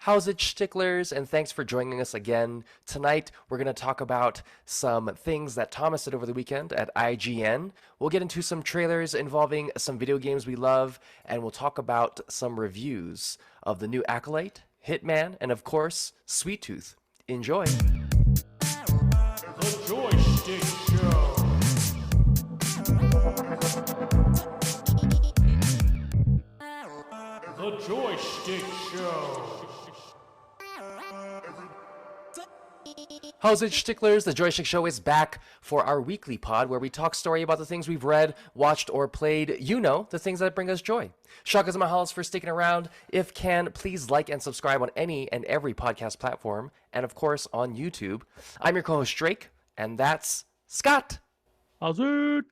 How's it, sticklers? And thanks for joining us again. Tonight, we're going to talk about some things that Thomas did over the weekend at IGN. We'll get into some trailers involving some video games we love, and we'll talk about some reviews of the new Acolyte, Hitman, and of course, Sweet Tooth. Enjoy. The Joystick Show. The Joystick Show. How's it, sticklers? The Joystick Show is back for our weekly pod where we talk story about the things we've read, watched, or played. You know, the things that bring us joy. Shakas and Mahalas for sticking around. If can, please like and subscribe on any and every podcast platform, and of course on YouTube. I'm your co-host Drake, and that's Scott. How's it?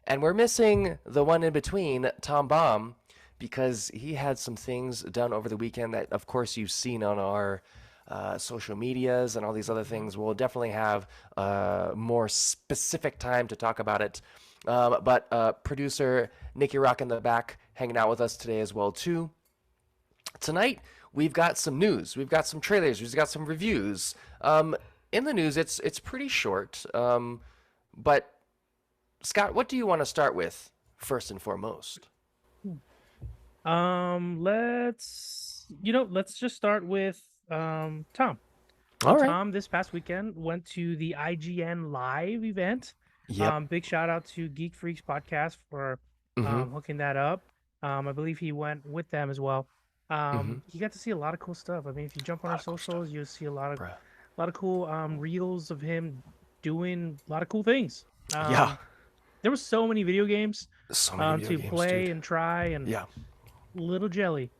And we're missing the one in between, Tom Baum, because he had some things done over the weekend that, of course, you've seen on our social medias and all these other things. We'll definitely have more specific time to talk about it. But producer NIKI RAAK in the back hanging out with us today as well, too. Tonight, we've got some news. We've got some trailers. We've got some reviews. In the news, it's pretty short. But, Scott, what do you want to start with first and foremost? Let's just start with Tom. All right. Tom this past weekend went to the IGN live event. Yep. Big shout out to Geek Freaks podcast for hooking that up. I believe he went with them as well. You got to see a lot of cool stuff. I mean, if you jump on our socials, you'll see a lot of cool reels of him doing a lot of cool things. Yeah. There were so many video games to play dude. and try, and little jelly.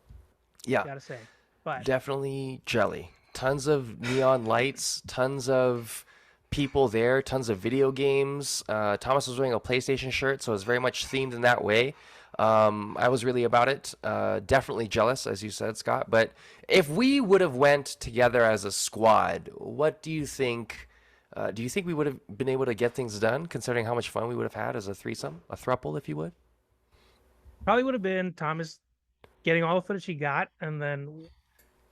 Yeah, Gotta say, but definitely jelly. Tons of neon lights, tons of people there, tons of video games. Thomas was wearing a PlayStation shirt, so it was very much themed in that way. I was really about it. Definitely jealous, as you said, Scott. But if we would have went together as a squad, what do you think? Do you think we would have been able to get things done, considering how much fun we would have had as a threesome, a throuple, if you would? probably would have been Thomas getting all the footage he got, and then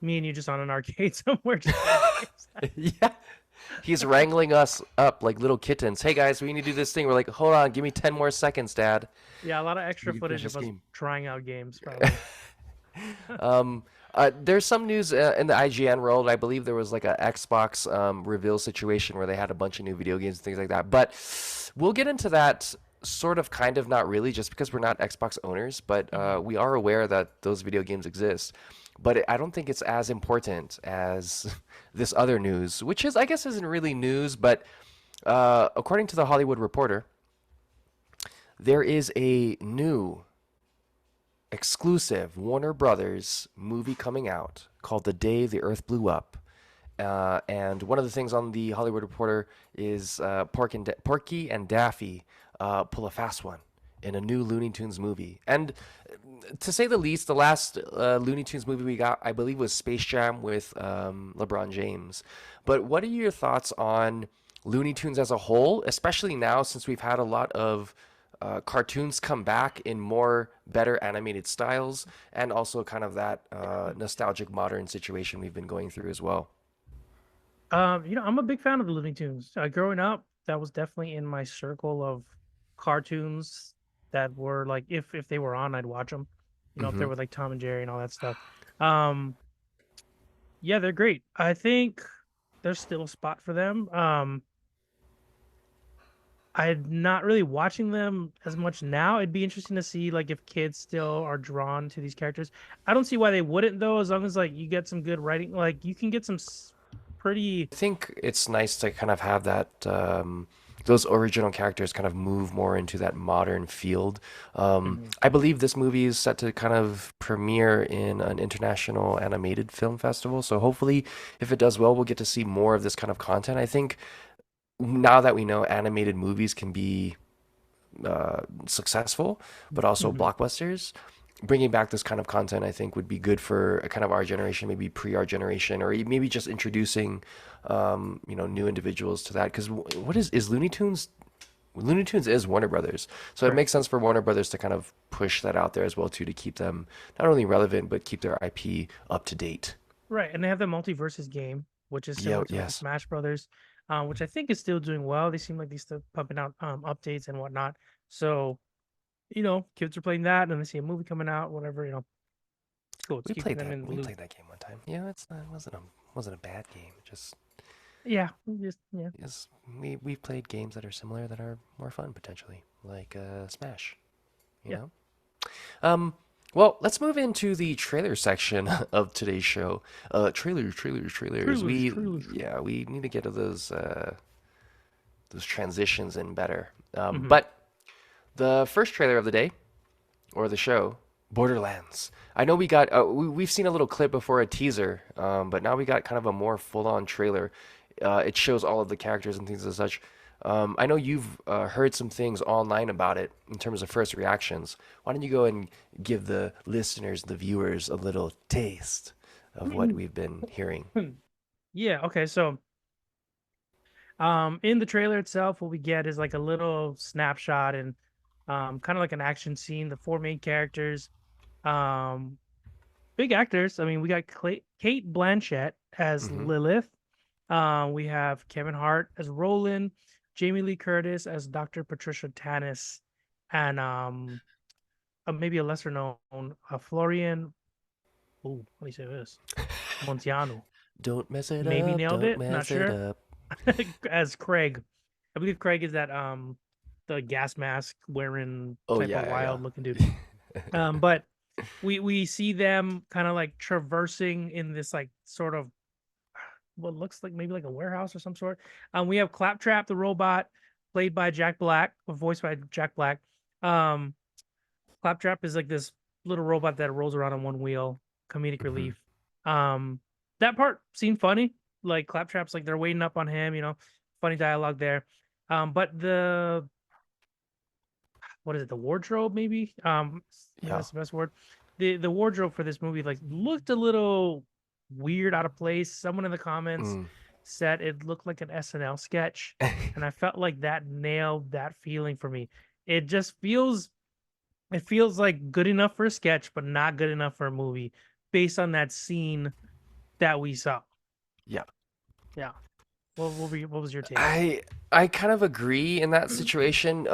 me and you just on an arcade somewhere. Yeah. He's wrangling us up like little kittens. Hey, guys, we need to do this thing. We're like, hold on, give me 10 more seconds, Dad. Yeah, a lot of extra You footage finish of this us game. trying out games, probably. There's some news in the IGN world. I believe there was like a Xbox reveal situation where they had a bunch of new video games and things like that. But we'll get into that sort of, kind of, not really, just because we're not Xbox owners. But we are aware that those video games exist. But I don't think it's as important as this other news, which is, I guess, isn't really news. But according to the Hollywood Reporter, there is a new exclusive Warner Brothers movie coming out called The Day the Earth Blew Up. And one of the things on the Hollywood Reporter is Porky and Daffy pull a fast one in a new Looney Tunes movie. And to say the least, the last Looney Tunes movie we got, I believe, was Space Jam with LeBron James. But what are your thoughts on Looney Tunes as a whole, especially now since we've had a lot of cartoons come back in more better animated styles, and also kind of that nostalgic modern situation we've been going through as well? I'm a big fan of the Looney Tunes. Growing up, that was definitely in my circle of cartoons that were like, if they were on, I'd watch them. If they were like Tom and Jerry and all that stuff. Yeah, they're great. I think there's still a spot for them. I'm not really watching them as much now. It'd be interesting to see like if kids still are drawn to these characters. I don't see why they wouldn't, though, as long as like you get some good writing. Like you can get some pretty. I think it's nice to kind of have that those original characters kind of move more into that modern field. I believe this movie is set to kind of premiere in an international animated film festival. So hopefully, if it does well, we'll get to see more of this kind of content. I think now that we know animated movies can be successful, but also blockbusters, bringing back this kind of content, I think, would be good for a kind of our generation, maybe pre our generation, or maybe just introducing, new individuals to that. Because what is Looney Tunes? Looney Tunes is Warner Brothers, so it makes sense for Warner Brothers to kind of push that out there as well too, to keep them not only relevant but keep their IP up to date. Right, and they have the multiverses game, which is Yeah, similar to like yes. Smash Brothers, which I think is still doing well. They seem like they still pumping out updates and whatnot. So kids are playing that, and they see a movie coming out, whatever. It's cool. It's We keeping played them that. in the We loop. played that game one time. Yeah, it wasn't a bad game. Just Yeah, just yeah. is we've played games that are similar that are more fun potentially, like Smash. You Yeah. know. Um. Well, let's move into the trailer section of today's show. Trailers. Trailers, trailers. We need to get to those transitions in better. Mm-hmm. But the first trailer of the day or the show, Borderlands. I know we've seen a little clip before, a teaser, but now we got kind of a more full-on trailer. It shows all of the characters and things as such. I know you've heard some things online about it in terms of first reactions. Why don't you go and give the listeners, the viewers, a little taste of what we've been hearing? Yeah. Okay. So, in the trailer itself, what we get is like a little snapshot and kind of like an action scene. The four main characters, um, big actors. I mean, we got Kate Blanchett as Hmm. Lilith. We have Kevin Hart as Roland, Jamie Lee Curtis as Dr. Patricia Tannis, and maybe a lesser known Florian. Oh, how do you say this? Montiano. Don't mess it Maybe up. nailed Don't it. Not mess it sure. up. As Craig. I believe Craig is that the gas mask wearing Oh type of yeah, wild looking dude. yeah, But we see them kind of like traversing in this like sort of what looks like maybe like a warehouse or some sort. We have Claptrap the robot, played by Jack Black, or voiced by Jack Black. Um, Claptrap is like this little robot that rolls around on one wheel, comedic hmm relief. Um, that part seemed funny. Like Claptrap's like they're waiting up on him, funny dialogue there. But what is it, the wardrobe maybe? Maybe yeah. that's the best word. The wardrobe for this movie like looked a little weird, out of place. Someone in the comments Mm. said it looked like an SNL sketch, and I felt like that nailed that feeling for me. It just feels like good enough for a sketch, but not good enough for a movie, based on that scene that we saw. Yeah. Yeah. What was your take? I I kind of agree in that situation.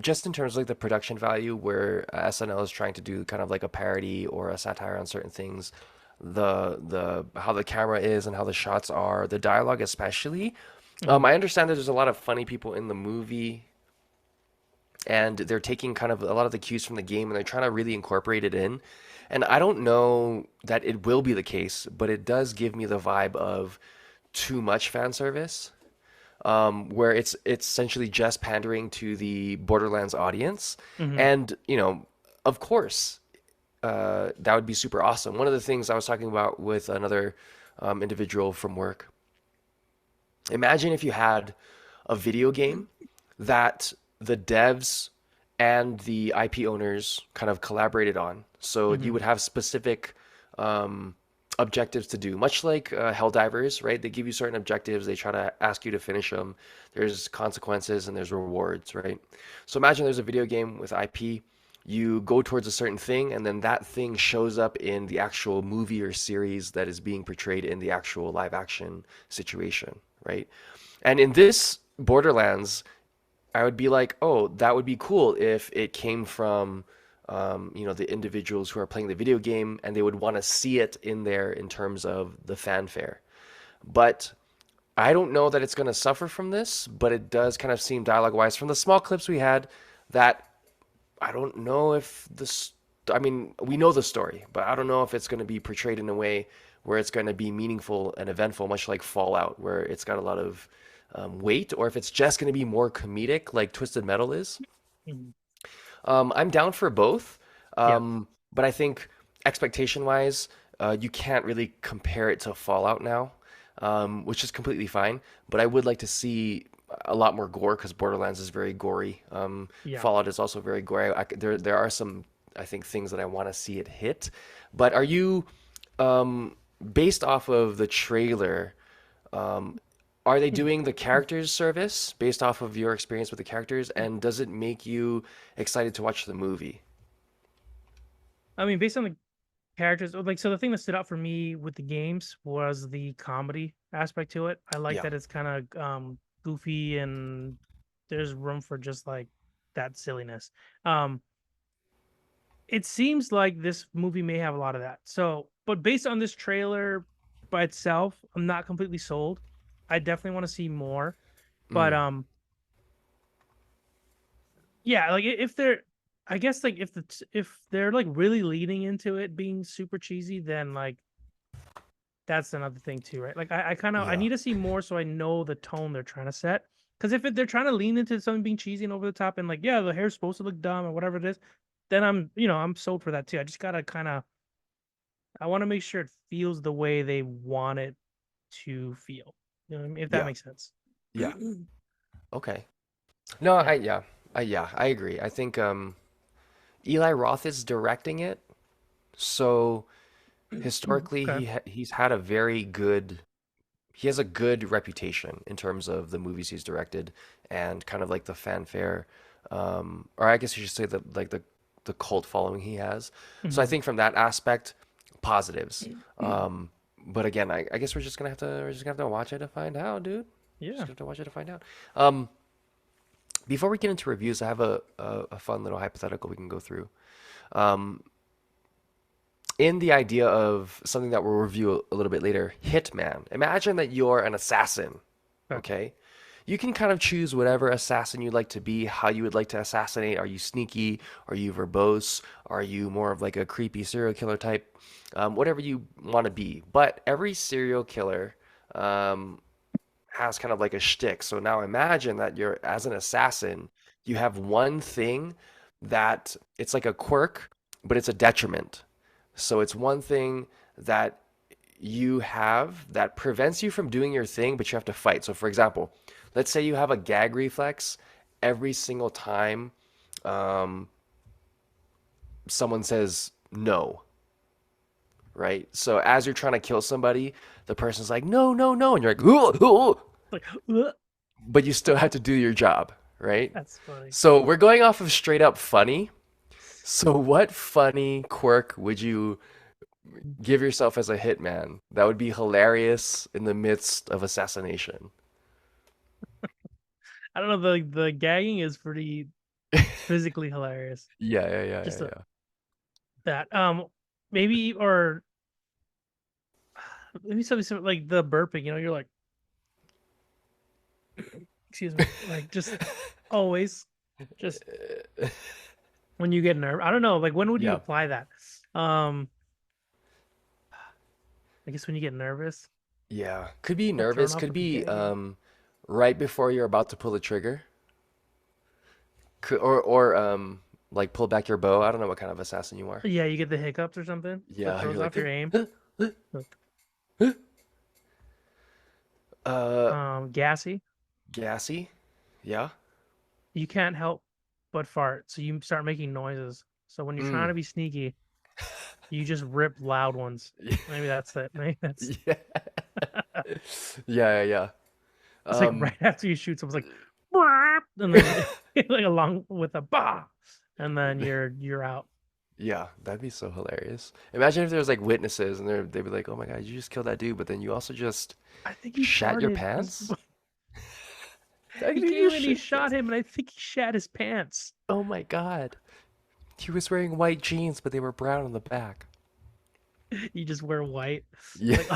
Just in terms of like the production value, where SNL is trying to do kind of like a parody or a satire on certain things, the how the camera is and how the shots are, the dialogue especially. Mhm. I understand that there's a lot of funny people in the movie, and they're taking kind of a lot of the cues from the game and they're trying to really incorporate it in. And I don't know that it will be the case, but it does give me the vibe of too much fan service, where it's essentially just pandering to the Borderlands audience. Mhm. And of course, that would be super awesome. One of the things I was talking about with another individual from work. Imagine if you had a video game that the devs and the IP owners kind of collaborated on. So you Mhm. would have specific objectives to do, much like Helldivers, right? They give you certain objectives, they try to ask you to finish them. There's consequences and there's rewards, right? So imagine there's a video game with IP. You go towards a certain thing, and then that thing shows up in the actual movie or series that is being portrayed in the actual live action situation, right? And in this Borderlands, I would be like, oh, that would be cool if it came from, the individuals who are playing the video game, and they would want to see it in there in terms of the fanfare. But I don't know that it's going to suffer from this, but it does kind of seem dialogue wise from the small clips we had that I don't know if this. I mean, we know the story, but I don't know if it's going to be portrayed in a way where it's going to be meaningful and eventful, much like Fallout, where it's got a lot of weight, or if it's just going to be more comedic, like Twisted Metal is. Mhm. I'm down for both, Yeah. but I think expectation-wise, you can't really compare it to Fallout now, which is completely fine. But I would like to see a lot more gore because Borderlands is very gory. Yeah. Fallout is also very gory. There are some, I think, things that I want to see it hit. But are you, based off of the trailer? Are they doing the characters service based off of your experience with the characters? And does it make you excited to watch the movie? I mean, based on characters. Like, so the thing that stood out for me with the games was the comedy aspect to it. I like Yeah. that it's kind of goofy and there's room for just like that silliness. Um, it seems like this movie may have a lot of that. So, but based on this trailer by itself, I'm not completely sold. I definitely want to see more. But Mm, yeah, like if they're, I guess like if they're like really leaning into it being super cheesy, then like that's another thing too, right? Like I kind of I yeah. need to see more so I know the tone they're trying to set. Because if they're trying to lean into something being cheesy and over the top, and like yeah, the hair's supposed to look dumb or whatever it is, then I'm sold for that too. I just gotta kind of I want to make sure it feels the way they want it to feel. You know what I mean? If that Yeah. makes sense. Yeah. Okay. No, Yeah. I agree. I think Eli Roth is directing it, so historically Okay. he's had a very good he has a good reputation in terms of the movies he's directed and kind of like the fanfare, or I guess you should say the cult following he has. So I Mhm. think from that aspect, positives. But again, I guess we're just gonna have to watch it to find out, dude. Just Yeah. gonna have to watch it to find out. Um, Before we get into reviews, I have a fun little hypothetical we can go through. Um, in the idea of something that we'll review a little bit later, Hitman. Imagine that you're an assassin, Okay. okay? You can kind of choose whatever assassin you'd like to be, how you would like to assassinate. Are you sneaky? Are you verbose? Are you more of like a creepy serial killer type? Whatever you want to be. But every serial killer um, has kind of like a shtick. So now imagine that you're as an assassin, you have one thing that it's like a quirk, but it's a detriment. So it's one thing that you have that prevents you from doing your thing, but you have to fight. So for example, let's say you have a gag reflex every single time um, someone says no, right? So as you're trying to kill somebody, the person's like, no, no, no. And you're like, "Ooh, ooh, ooh," Like, "Ugh." but you still have to do your job, right? That's funny. So we're going off of straight up funny. So what funny quirk would you give yourself as a hitman that would be hilarious in the midst of assassination? I don't know. The gagging is pretty physically hilarious. Yeah, yeah, yeah, Just yeah, yeah. that. Maybe or maybe something like the burping. You're like, excuse me, like just always, just when you get nervous. I don't know. Like when would you Yeah, apply that? Um, I guess when you get nervous, yeah. Could be get thrown nervous, off could with the be gagging. right before you're about to pull the trigger. Or like pull back your bow. I don't know what kind of assassin you are. Yeah, you get the hiccups or something that Yeah, you're throws like off your aim. uh Gassy. gassy. Yeah. You can't help but fart, so you start making noises. So when you're trying Mm. to be sneaky, you just rip loud ones. Maybe that's it. Maybe that's Yeah. Yeah, yeah, yeah. it's like Um right after you shoot someone's like, "Bwah," and then like along with a bah, and then you're out. Yeah, that'd be so hilarious. Imagine if there was like witnesses and they'd be like, "Oh my God, you just killed that dude," but then you also just I think he shat your farted. pants? Like, He did you came in, he shit your... shot him, and I think he shat his pants. Oh my God. He was wearing white jeans, but they were brown on the back. You just wear white. Yeah. Like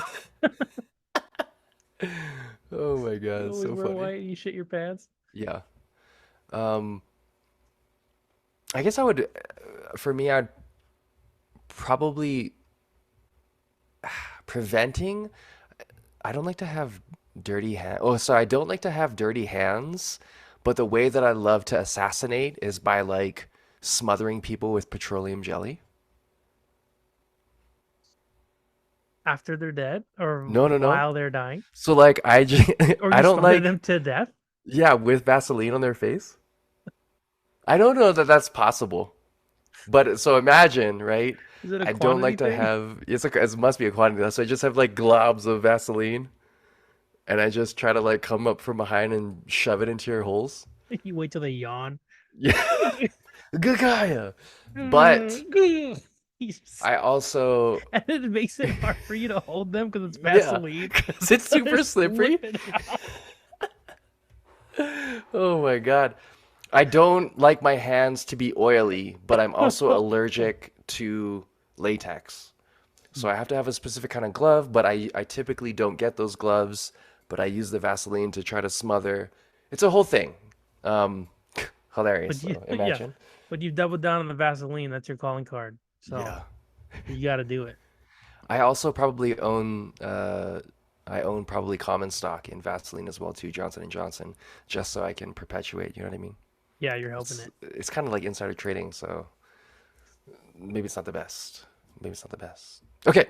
Oh my you God, always so wear funny. white and you shit your pants. Yeah. Um, I guess I would, for me, I'd probably preventing. I don't like to have dirty hands. Oh, so I don't like to have dirty hands, but the way that I love to assassinate is by like smothering people with petroleum jelly. After they're dead or No, no, no. while they're dying, So like I just or I you don't smothered like them to death. yeah, with Vaseline on their face. I don't know that that's possible. But so imagine, right? Is it a I don't quantity like to thing? have it must be a quantity. So I just have like globs of Vaseline and I just try to like come up from behind and shove it into your holes. You wait till they yawn. Yeah. Good guy. But I also And it makes it hard for you to hold them because it's yeah, Vaseline. because it's So they're super slippery. slipping out. Oh my God. I don't like my hands to be oily, but I'm also allergic to latex. So I have to have a specific kind of glove, but I typically don't get those gloves, but I use the Vaseline to try to smother. It's a whole thing. Um, hilarious But you, though. yeah, Imagine. but you've doubled down on the Vaseline. That's your calling card. So Yeah. you got to do it. I also probably own I own probably common stock in Vaseline as well too, Johnson and Johnson, just so I can perpetuate, you know what I mean? Yeah, you're helping it. It's kind of like insider trading, so maybe it's not the best. Maybe it's not the best. Okay.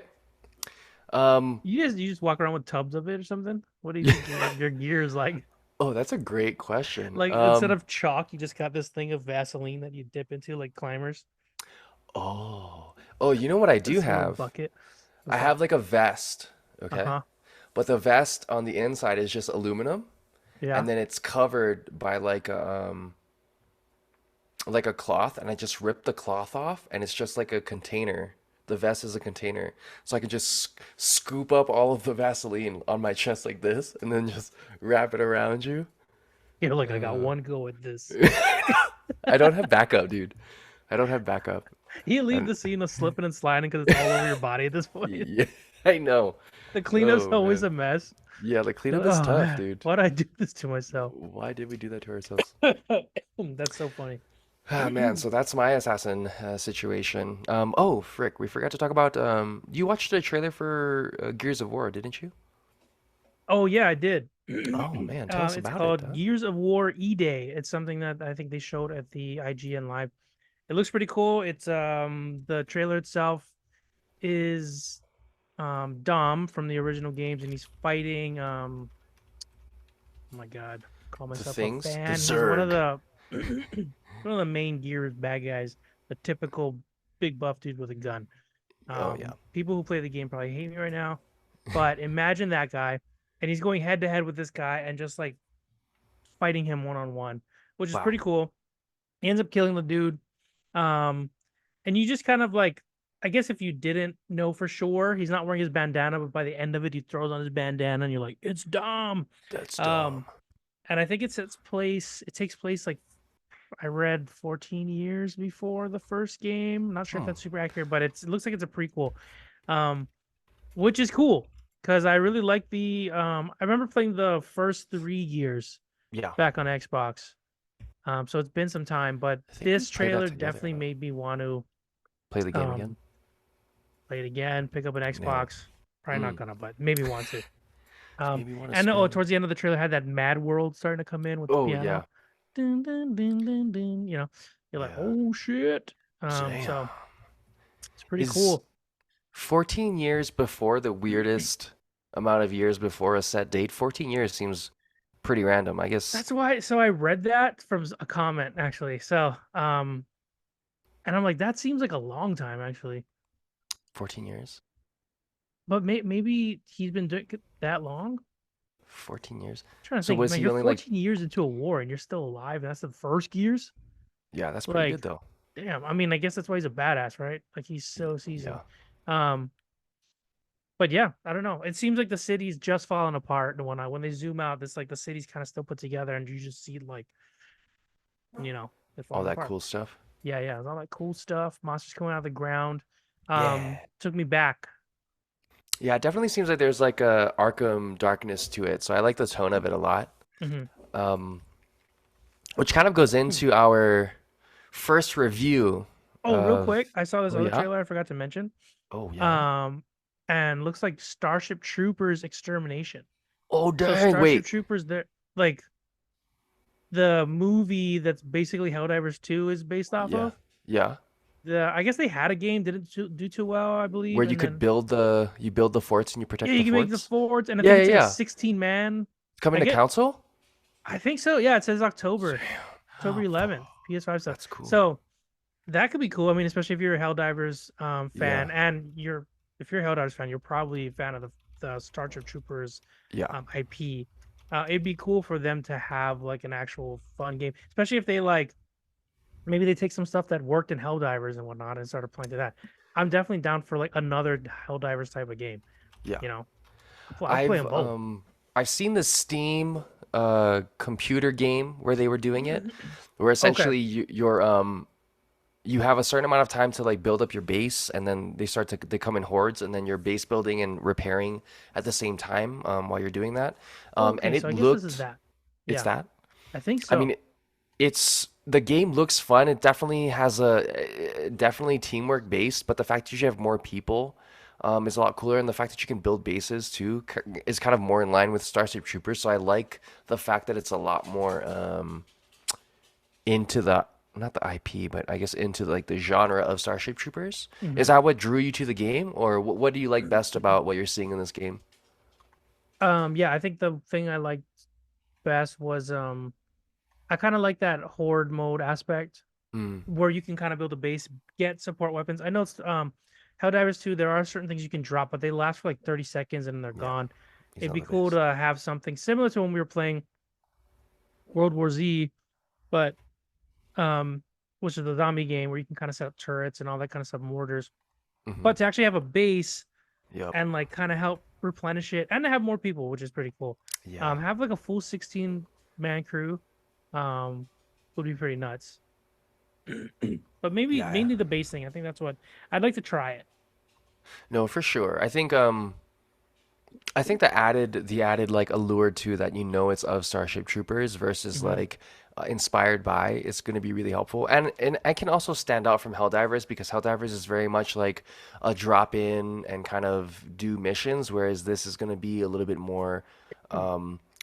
Um, You just walk around with tubs of it or something. What do you think your gear is like? oh, that's a great question. Like instead of chalk, you just got this thing of Vaseline that you dip into like climbers. Oh, you know what I do This little have? bucket. I What's that? have like a vest, Uh okay? huh. But the vest on the inside is just aluminum, Yeah. and then it's covered by like a cloth, and I just rip the cloth off, and it's just like a container. The vest is a container, so I can just scoop up all of the Vaseline on my chest like this, and then just wrap it around you. You're like, I got Uh, one go at this. I don't have backup, dude. I don't have backup. You leave I'm, the scene of slipping and sliding because it's all over your body at this point. yeah, I know. The cleanup's Oh always man. a mess. Yeah, the You're cleanup like, is oh tough, man, dude. why'd I do this to myself? Why did we do that to ourselves? That's so funny. Ah, man, so that's my assassin situation. Oh, frick, we forgot to talk about. You watched the trailer for Gears of War, didn't you? Oh yeah, I did. Oh man, tell us It's about it. called Gears of War E-Day. It's something that I think they showed at the IGN Live. It looks pretty cool. It's the trailer itself is Dom from the original games, and he's fighting oh my god, call The myself a things, the fan. He's one of Zerg. the one of the main Gears bad guys, the typical big buff dude with a gun. Oh yeah. People who play the game probably hate me right now, but imagine that guy, and he's going head to head with this guy and just like fighting him one on one, which is Wow. pretty cool. He ends up killing the dude. Um, and you just kind of like, I guess if you didn't know for sure, he's not wearing his bandana, but by the end of it, he throws on his bandana, and you're like, it's Dom. That's dumb. Um, and I think it takes place like I read 14 years before the first game. Not sure if Hmm. that's super accurate, but it looks like it's a prequel, um, which is cool because I really like the. I remember playing the first 3 years Yeah. back on Xbox. So it's been some time, but I think we this played that trailer together, definitely huh? made me want to Play the game again. um play it again, pick up an Yeah. Xbox. Probably not Mm. gonna, but maybe want to. Maybe want to And spend. towards the end of the trailer had that Mad World starting to come in with the Oh piano. yeah. Dun, dun, dun, dun, dun, you're like, Yeah. oh shit. Damn. So it's pretty Is cool. 14 years before the weirdest amount of years before a set date? 14 years seems pretty random. I guess That's why. So I read that from a comment actually. So and I'm like, that seems like a long time actually. 14 years. But maybe he's been doing it that long. 14 years. Trying to So think, was man, he you're only like, 14 years into a war and you're still alive, and that's the first Gears. yeah, that's pretty Like, good though. damn. I mean, I guess that's why he's a badass, right? Like he's so seasoned. Yeah. Um, but yeah, I don't know. It seems like the city's just falling apart and whatnot. When they zoom out, it's like the city's kind of still put together, and you just see like, it All falling that apart. cool stuff. Yeah, yeah, it's all that cool stuff. Monsters coming out of the ground. Yeah. Took me back. Yeah, it definitely seems like there's like a Arkham darkness to it. So I like the tone of it a lot. Hmm. Um, which kind of goes into our first review Oh, real of, quick, I saw this oh other yeah? trailer I forgot to mention. Oh yeah? Um, and looks like Starship Troopers Extermination. Oh So dang, Starship wait. Troopers, they're like the movie that's basically Helldivers 2 is based off Yeah. of. Yeah. I guess they had a game, didn't do too well, I Where believe, you and could then build the forts and you yeah, protect you the can make the forts? forts, and I Yeah, think yeah, it's like a yeah. 16 man. It's coming I to get, console? I think so. Yeah, it says October, Oh, 11th, PS5 stuff. that's cool. So that could be cool. I mean, especially if you're a Helldivers Yeah. fan, and if you're a Helldivers fan, you're probably a fan of the Starship Troopers Yeah. IP. It'd be cool for them to have like an actual fun game, especially if they like maybe they take some stuff that worked in Helldivers and whatnot and start applying to that. I'm definitely down for like another Helldivers type of game. Yeah. You know, I'll play I've them both. I've seen the Steam computer game where they were doing it, where Okay. essentially you have a certain amount of time to like build up your base, and then they come in hordes, and then you're base building and repairing at the same time while you're doing that. And Okay, so it I guess this is looked that. it's Yeah, that. I think I so. mean, it's the game looks fun. It definitely has definitely teamwork based, but the fact that you have more people is a lot cooler, and the fact that you can build bases too is kind of more in line with Starship Troopers. So I like the fact that it's a lot more into the not the IP, but I guess into like the genre of Starship Troopers. Is Mhm. that what drew you to the game, or what do you like best about what you're seeing in this game? Yeah, I think the thing I liked best was I kind of like that horde mode aspect Mm, where you can kind of build a base, get support weapons. I know it's Helldivers 2, there are certain things you can drop, but they last for like 30 seconds and they're yeah, gone. he's It'd on be the cool base. to have something similar to when we were playing World War Z, but um which is the zombie game where you can kind of set up turrets and all that kind of stuff, mortars. Hmm. But to actually have a base Yep. and like kind of help replenish it and to have more people, which is pretty cool. Yeah. Have like a full 16-man crew would be pretty nuts. But maybe Yeah. mainly the base thing. I think that's what I'd like to try it. No, for sure. I think the added like allure to that, it's of Starship Troopers versus Hmm. like inspired by is going to be really helpful. And I can also stand out from Helldivers because Helldivers is very much like a drop in and kind of do missions, whereas this is going to be a little bit more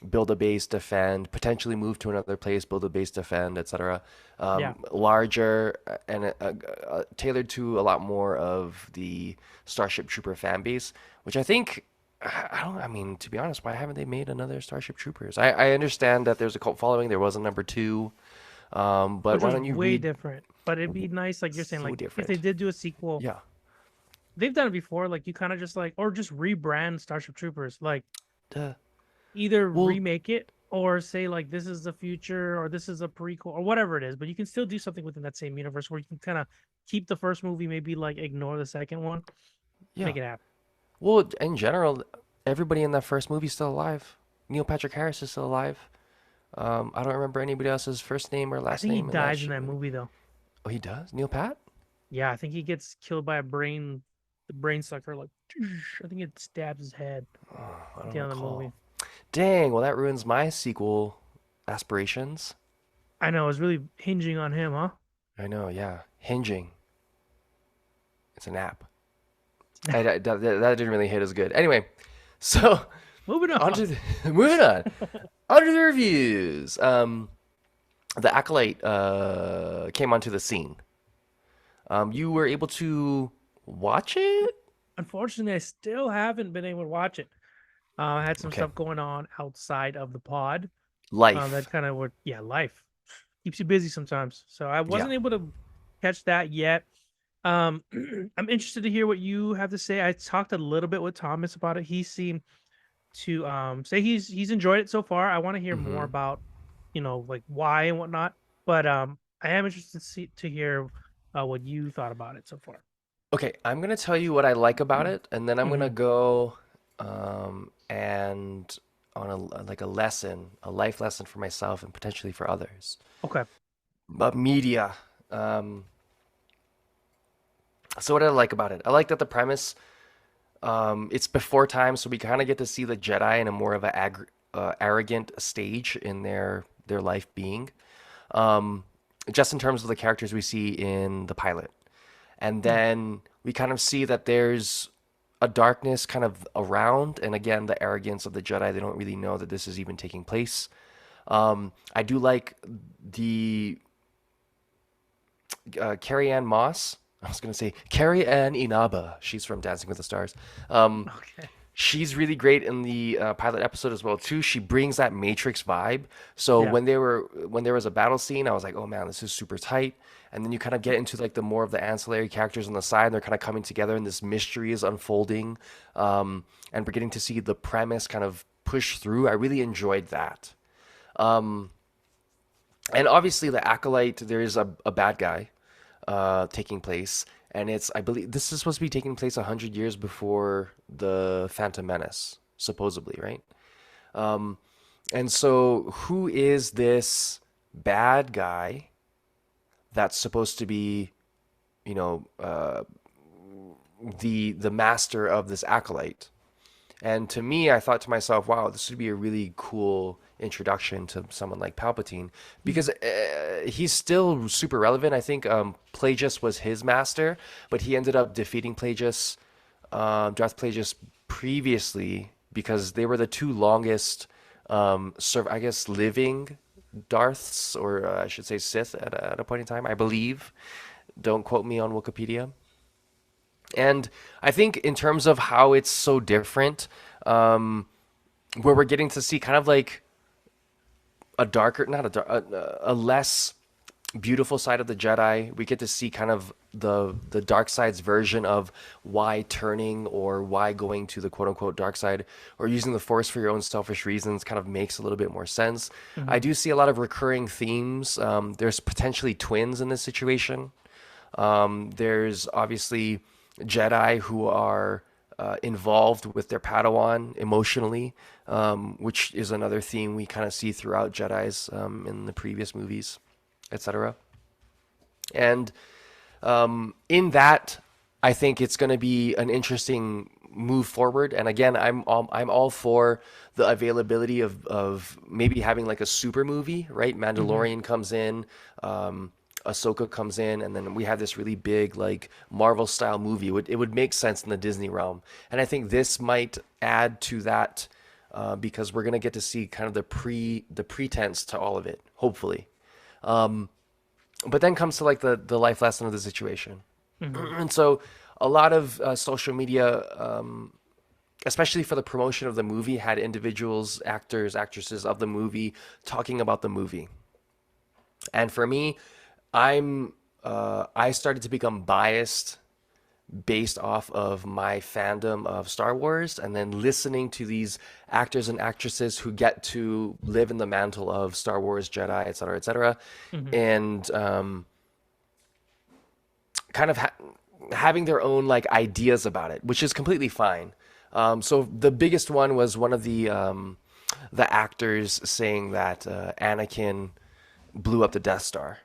build a base, defend, potentially move to another place, build a base, defend, etc. Yeah. Larger and tailored to a lot more of the Starship Trooper fan base, which I think I don't. I mean, to be honest, why haven't they made another Starship Troopers? I understand that there's a cult following. There was a number two, but Which why was don't you way read different. But it'd be nice, like you're saying, so like if they different? did do a sequel, Yeah. they've done it before. Like you kind of just like, or just rebrand Starship Troopers. Like Duh. either Well, remake it or say like this is the future or this is a prequel or whatever it is. But you can still do something within that same universe where you can kind of keep the first movie, maybe like ignore the second one, yeah. make it happen. Well, in general, everybody in that first movie is still alive. Neil Patrick Harris is still alive. I don't remember anybody else's first name or I last think he name in that dies in shit that movie. movie though. Oh, he does? Neil Pat? Yeah, I think he gets killed by the brain sucker. Like I think it stabs his head Oh, I at don't the end of the movie. recall. Dang. Well, that ruins my sequel aspirations. I know, it's really hinging on him, huh? I know. Yeah. Hinging. It's an app. Nah, That didn't really hit as good. Anyway, so moving on on. to moving on. On to the reviews. The Acolyte came onto the scene. You were able to watch it? Unfortunately, I still haven't been able to watch it. I had some Okay. stuff going on outside of the pod. Life. That kind of would, yeah, life keeps you busy sometimes. So I Yeah. wasn't able to catch that yet. Um, I'm interested to hear what you have to say. I talked a little bit with Thomas about it. He seemed to say he's enjoyed it so far. I want to hear more Hmm. about, like why and whatnot. But I am interested to hear what you thought about it so far. Okay, I'm gonna tell you what I like about it, and then I'm gonna Hmm. go and on like a lesson, a life lesson for myself and potentially for others. Okay. But media. Um, so what I like about it, I like that the premise. It's before time, so we kind of get to see the Jedi in a more of a arrogant stage in their life being. Um, just in terms of the characters we see in the pilot. And Hmm. then we kind of see that there's a darkness kind of around, and again, the arrogance of the Jedi. They don't really know that this is even taking place. I do like the Carrie Ann Moss. I was gonna say Carrie Ann Inaba. She's from Dancing with the Stars. Um, Okay. she's really great in the pilot episode as well too. She brings that Matrix vibe. So Yeah. when there was a battle scene, I was like, oh man, this is super tight. And then you kind of get into like the more of the ancillary characters on the side, and they're kind of coming together, and this mystery is unfolding. And we're getting to see the premise kind of push through. I really enjoyed that. Um, and obviously, the Acolyte, there is a bad guy taking place. and it's I believe this is supposed to be taking place 100 years before the Phantom Menace, supposedly, right? Um, and so, who is this bad guy that's supposed to be, you know, the master of this acolyte? And to me, I thought to myself, wow, this would be a really cool introduction to someone like Palpatine because he's still super relevant. I think Plagueis was his master, but he ended up defeating Plagueis, Darth Plagueis previously because they were the two longest, I guess, living Darths, or I should say Sith at a point in time, I believe. Don't quote me on Wikipedia. And I think in terms of how it's so different, where we're getting to see kind of like a darker, not a dark, a less beautiful side of the Jedi. We get to see kind of the dark side's version of why turning or why going to the quote unquote dark side or using the Force for your own selfish reasons kind of makes a little bit more sense. I Mm-hmm. do see a lot of recurring themes. There's potentially twins in this situation. There's obviously Jedi who are involved with their Padawan emotionally, which is another theme we kind of see throughout Jedi's in the previous movies, etc. And in that, I think it's going to be an interesting move forward. And again, I'm all for the availability of maybe having like a super movie, right? Mm-hmm. Mandalorian comes in, Ahsoka comes in, and then we have this really big like Marvel style movie. It would make sense in the Disney realm, and I think this might add to that because we're gonna get to see kind of the pretense to all of it, hopefully. But then comes to like the life lesson of the situation. Mm-hmm. And so a lot of social media, especially for the promotion of the movie, had individuals, actors, actresses of the movie talking about the movie. And for me, I started to become biased based off of my fandom of Star Wars and then listening to these actors and actresses who get to live in the mantle of Star Wars, Jedi, et cetera, et cetera. Mm-hmm. And kind of having their own like ideas about it, which is completely fine. So the biggest one was one of the actors saying that Anakin blew up the Death Star.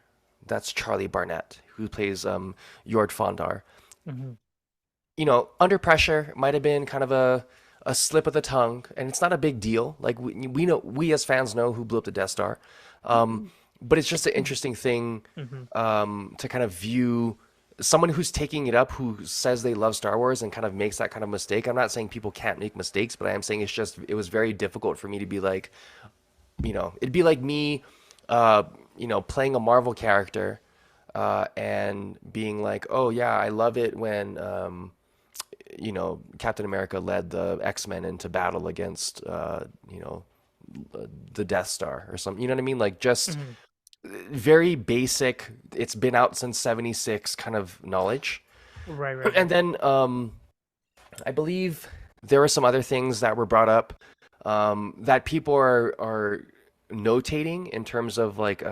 That's Charlie Barnett, who plays Yord Fondar. Mm-hmm. Under pressure might have been kind of a slip of the tongue, and it's not a big deal. Like we know, we as fans know who blew up the Death Star, but it's just an interesting thing Mm-hmm. to kind of view someone who's taking it up, who says they love Star Wars and kind of makes that kind of mistake. I'm not saying people can't make mistakes, but I am saying it was very difficult for me to be like, it'd be like me, playing a Marvel character, and being like, oh yeah, I love it when, Captain America led the X-Men into battle against, the Death Star or something. You know what I mean? Like just Mm-hmm. very basic. It's been out since '76 kind of knowledge. Right, right, And right. then I believe there were some other things that were brought up that people are notating in terms of like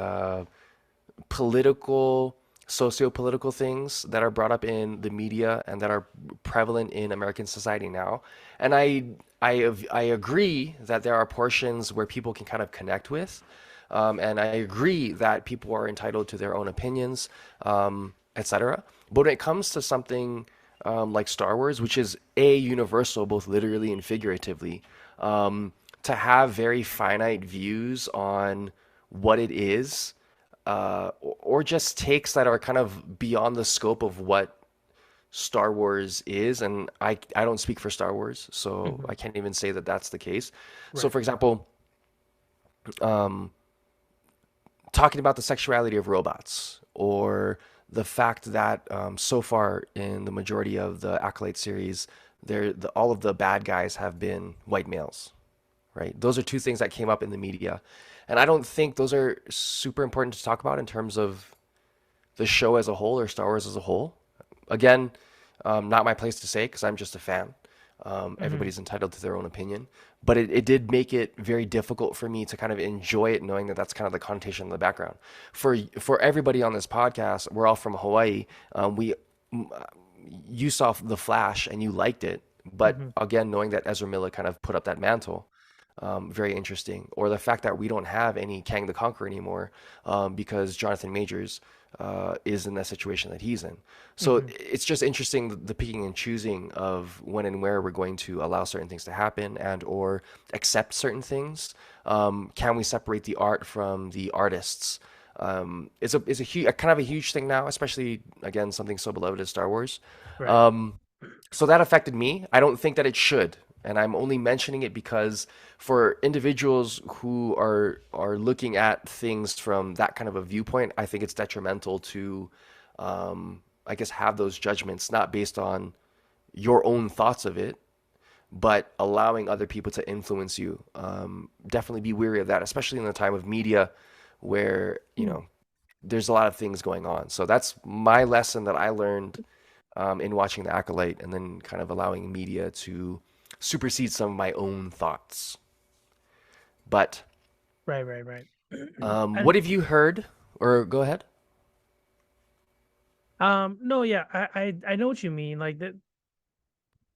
political, socio-political things that are brought up in the media and that are prevalent in American society now. And I agree that there are portions where people can kind of connect with, and I agree that people are entitled to their own opinions, etc. But when it comes to something like Star Wars, which is a universal, both literally and figuratively, to have very finite views on what it is, or just takes that are kind of beyond the scope of what Star Wars is, and I don't speak for Star Wars, so Mm-hmm. I can't even say that that's the case. So, Right. for example, um, talking about the sexuality of robots, or the fact that so far in the majority of the Acolyte series, all of the bad guys have been white males, right? Those are two things that came up in the media, and I don't think those are super important to talk about in terms of the show as a whole or Star Wars as a whole. Again, not my place to say because I'm just a fan. Mm-hmm. Everybody's entitled to their own opinion, but it did make it very difficult for me to kind of enjoy it, knowing that that's kind of the connotation in the background. For everybody on this podcast, we're all from Hawaii. We you saw the Flash and you liked it, but Hmm. again, knowing that Ezra Miller kind of put up that mantle, very interesting. Or the fact that we don't have any Kang the Conqueror anymore, because Jonathan Majors is in that situation that he's in. So Hmm. it's just interesting the picking and choosing of when and where we're going to allow certain things to happen and or accept certain things. Can we separate the art from the artists? Is a huge, kind of a huge thing now, especially again something so beloved as Star Wars. Right. Um, so that affected me. I don't think that it should, and I'm only mentioning it because for individuals who are looking at things from that kind of a viewpoint, I think it's detrimental to, I guess, have those judgments not based on your own thoughts of it, but allowing other people to influence you. Definitely be wary of that, especially in the time of media where, there's a lot of things going on. So that's my lesson that I learned in watching The Acolyte and then kind of allowing media to supersede some of my own thoughts. But Right. Right. Right. what And have you heard? Or go ahead. no, yeah, I know what you mean. Like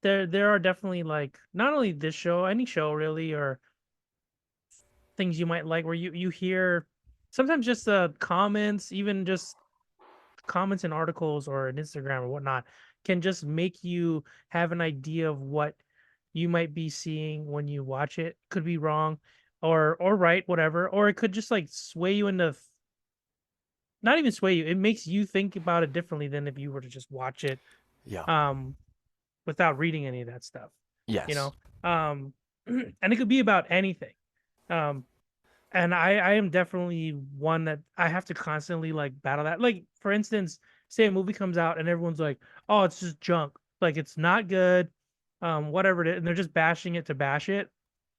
there are definitely like not only this show, any show really, or things you might like where you hear sometimes just comments, even just comments in articles or in Instagram or whatnot, can just make you have an idea of what you might be seeing when you watch it. Could be wrong or right, whatever. Or it could just like sway you into not even sway you. It makes you think about it differently than if you were to just watch it Yeah. um without reading any of that stuff. You Yes. know? Um and it could be about anything. Um and I am definitely one that I have to constantly like battle that. Like for instance, say a movie comes out and everyone's like, "Oh, it's just junk. Like it's not good." Whatever it is, and they're just bashing it to bash it.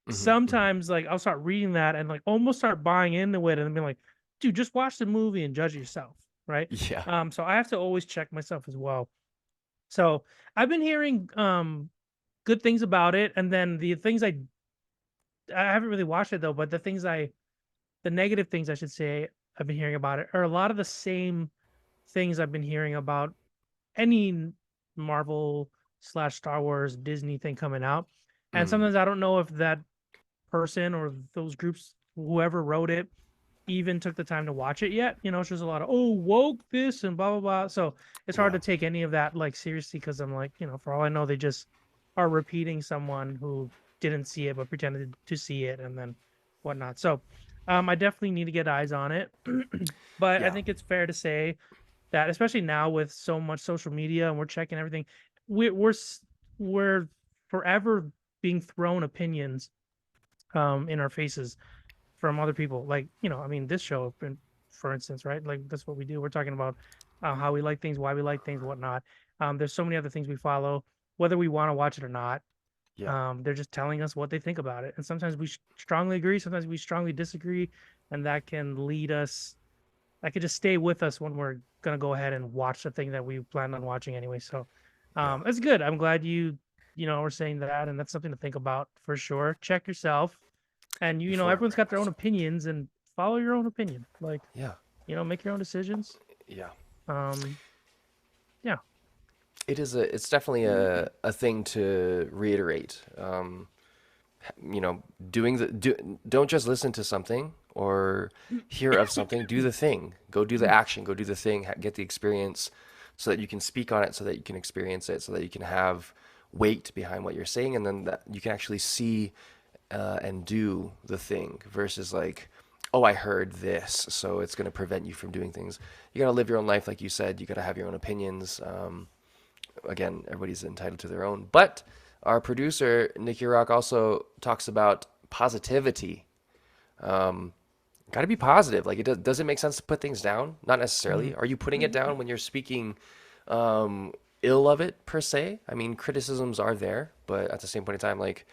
Hmm. Hmm. Sometimes like I'll start reading that and like almost start buying into it and be like, "Dude, just watch the movie and judge yourself." Right? Yeah. So I have to always check myself as well. So I've been hearing good things about it, and then the things I haven't really watched it though, but the negative things I should say I've been hearing about it are a lot of the same things I've been hearing about any Marvel slash Star Wars Disney thing coming out. And Mm. sometimes I don't know if that person or those groups, whoever wrote it, even took the time to watch it yet. It's just a lot of woke this and blah blah blah. So it's hard Yeah. to take any of that like seriously because I'm like, for all I know, they just are repeating someone who didn't see it but pretended to see it and then whatnot. So I definitely need to get eyes on it. But I Yeah. think it's fair to say that especially now with so much social media and we're checking everything, we're forever being thrown opinions in our faces from other people. Like, I mean, this show, for instance, right? Like, that's what we do. We're talking about how we like things, why we like things, whatnot. There's so many other things we follow, whether we want to watch it or not. Yeah. They're just telling us what they think about it. And sometimes we strongly agree, sometimes we strongly disagree. And that can lead us, that could just stay with us when we're going to go ahead and watch the thing that we planned on watching anyway. So Yeah. it's good. I'm glad you were saying that. And that's something to think about for sure. Check yourself and Before. everyone's got their own opinions and follow your own opinion, like Yeah. make your own decisions. Yeah. um yeah. It's definitely a thing to reiterate. You know, don't just listen to something or hear of something. Do the thing. Go do the action. Go do the thing. Get the experience, so that you can speak on it, so that you can experience it, so that you can have weight behind what you're saying, and then that you can actually see and do the thing versus like, oh, I heard this, so it's going to prevent you from doing things. You got to live your own life, like you said. You got to have your own opinions. Again, everybody's entitled to their own. But our producer, NIKI RAAK, also talks about positivity. Um, got to be positive. Like, does it make sense to put things down? Not necessarily. Mhm. Are you putting it down when you're speaking ill of it, per se? I mean, criticisms are there, but at the same point in time, like,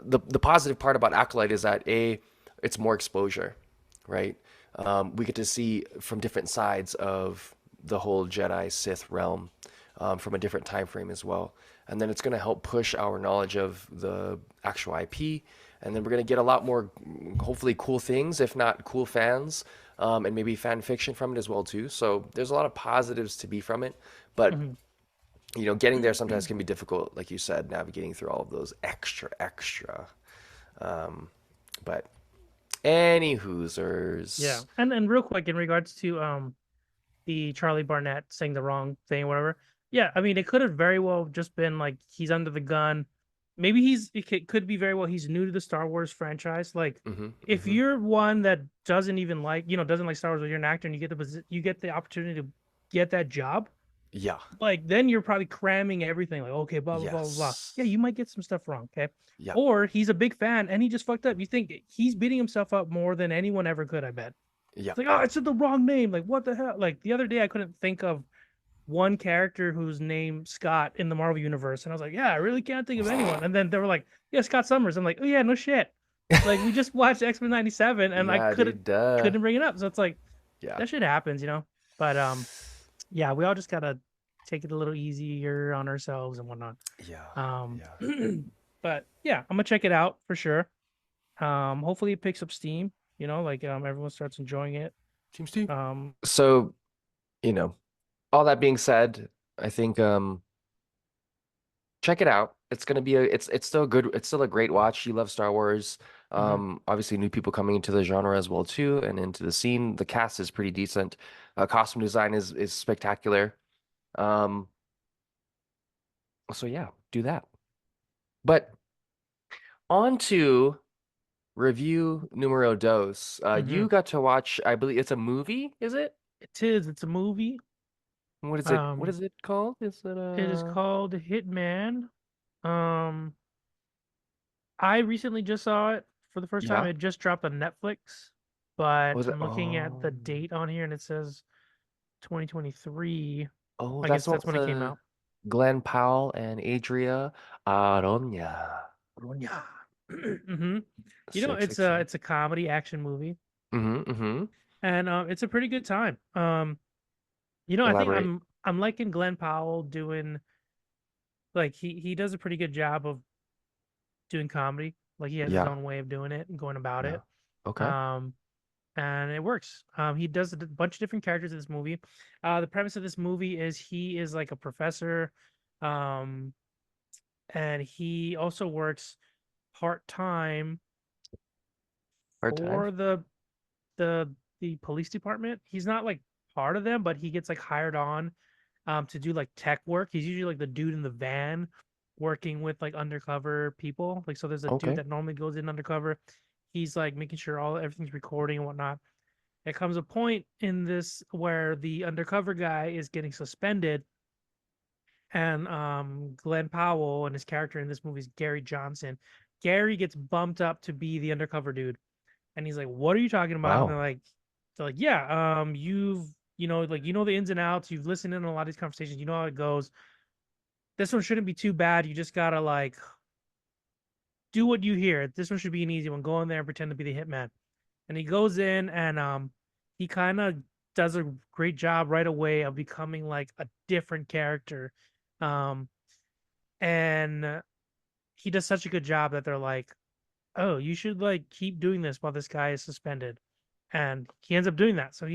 the positive part about Acolyte is that it's more exposure, right? We get to see from different sides of the whole Jedi Sith realm, from a different time frame as well. and then it's going to help push our knowledge of the actual IP, and then we're going to get a lot more, hopefully, cool things, if not cool fans, and maybe fan fiction from it as well too. So there's a lot of positives to be from it, but Mhm. getting there sometimes can be difficult, like you said, navigating through all of those extra. Um, but any Yeah, hoosers, and real quick in regards to the Charlie Barnett saying the wrong thing, whatever. Yeah, I mean, it could have very well just been like he's under the gun. Maybe could be very well he's new to the Star Wars franchise. Like, hmm if hmm you're one that doesn't even like, doesn't like Star Wars, but you're an actor and you get the opportunity to get that job, yeah, like then you're probably cramming everything. Like, okay, blah blah blah blah blah. Yeah, yes, you might get some stuff wrong. Okay, yep, or he's a big fan and he just fucked up. You think he's beating himself up more than anyone ever could? I bet. It's yep. like, oh, I said the wrong name. Like, what the hell? Like the other day, I couldn't think of one character whose name Scott in the Marvel universe, and I was like, yeah, I really can't think of anyone. And then they were like, yeah, Scott Summers. I'm like, oh yeah, no shit. Like we just watched X-Men '97, and I Yeah, dude, duh. couldn't bring it up. So it's like Yeah, that shit happens. But yeah, we all just gotta take it a little easier on ourselves and whatnot. yeah, Um, yeah. but yeah, I'm gonna check it out for sure. Hopefully it picks up steam. Like everyone starts enjoying it. Team Steve. Um, So, you know, all that being said, I think check it out. It's gonna be it's still good. It's still a great watch. You love Star Wars. mhm. Obviously new people coming into the genre as well too, and into the scene. The cast is pretty decent. Costume design is spectacular. Um, so yeah, do that. But on to review numero dos. You Mhm. got to watch, I believe it's a movie, is it? It is. It's a movie. What is it? What Um, is it called? Is it it is called Hitman. Um, I recently just saw it for the first time. yeah? It just dropped on Netflix, but Was it I'm looking at the date on here and it says 2023. oh, I that's guess the one that's with when it came out. Glenn Powell and Adria Aronia. Yeah. hmm Sick, it's sick, a sick. it's a comedy action movie, Mm-hmm. and it's a pretty good time. I think Elaborate. I'm liking Glenn Powell doing like he does a pretty good job of doing comedy. Like he has his Yeah. own way of doing it and going about Yeah. it. Okay. Um, and it works. He does a bunch of different characters in this movie. The premise of this movie is he is like a professor, um, and he also works part time Hard time. for the the police department. He's not like part of them, but he gets like hired on to do like tech work. He's usually like the dude in the van working with like undercover people. Like so there's a dude Okay. that normally goes in undercover. He's like making sure everything's recording and whatnot. It comes a point in this where the undercover guy is getting suspended, and Glenn Powell and his character in this movie is Gary Johnson. Gary gets bumped up to be the undercover dude, and he's like, "What are you talking about?" And Wow. they're like, "Yeah, like the ins and outs. You've listened in on a lot of these conversations. You know how it goes. This one shouldn't be too bad. You just gotta like do what you hear. This one should be an easy one. Go in there and pretend to be the hitman." And he goes in and he kind of does a great job right away of becoming like a different character. Um, and he does such a good job that they're like, "Oh, you should like keep doing this while this guy is suspended." And he ends up doing that. So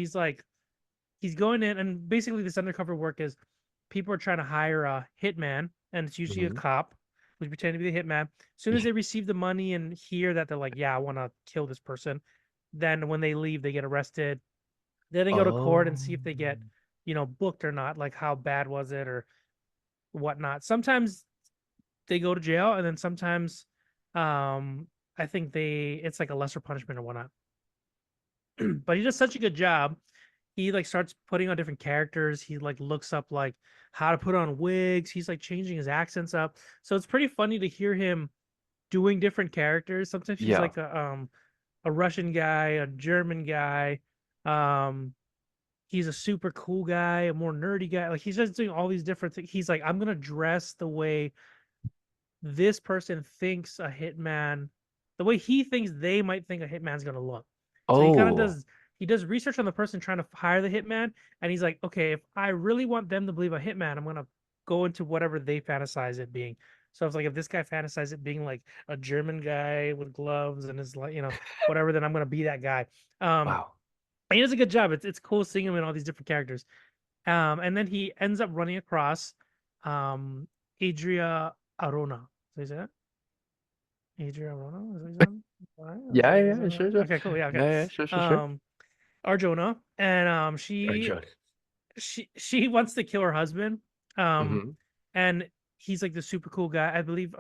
he's going in, and basically this undercover work is people are trying to hire a hitman, and it's usually a hmm cop who's pretending to be the hitman. As soon as they receive the money and hear that, they're like, "Yeah, I want to kill this person." Then when they leave, they get arrested. Then they go to court and Oh. see if they get, booked or not. Like how bad was it or whatnot. Sometimes they go to jail, and then sometimes, um, I think it's like a lesser punishment or whatnot. But he does such a good job. He like starts putting on different characters. He like looks up like how to put on wigs. He's like changing his accents up. So it's pretty funny to hear him doing different characters. Sometimes he's Yeah. like a Russian guy, a German guy. Um, he's a super cool guy, a more nerdy guy. Like he's just doing all these different things. He's like, I'm gonna dress the way this person thinks a hitman, the way he thinks they might think a hitman's gonna look. So Oh. he does research on the person trying to hire the hitman, and he's like, okay, if I really want them to believe a hitman, I'm gonna go into whatever they fantasize it being. So it's like if this guy fantasizes it being like a German guy with gloves and is like, whatever, then I'm gonna be that guy. Um, Wow. and he does a good job. It's cool seeing him in all these different characters. And then he ends up running across um Adria Arona. So is that Adria Arona? Is that his name? All right, Yeah, is that yeah, sure, right? sure. Okay, cool. Yeah, okay. Yeah, yeah, sure, sure, sure. Um, Arjona, and Arjun. she wants to kill her husband. Um, Mm-hmm. and he's like the super cool guy. I believe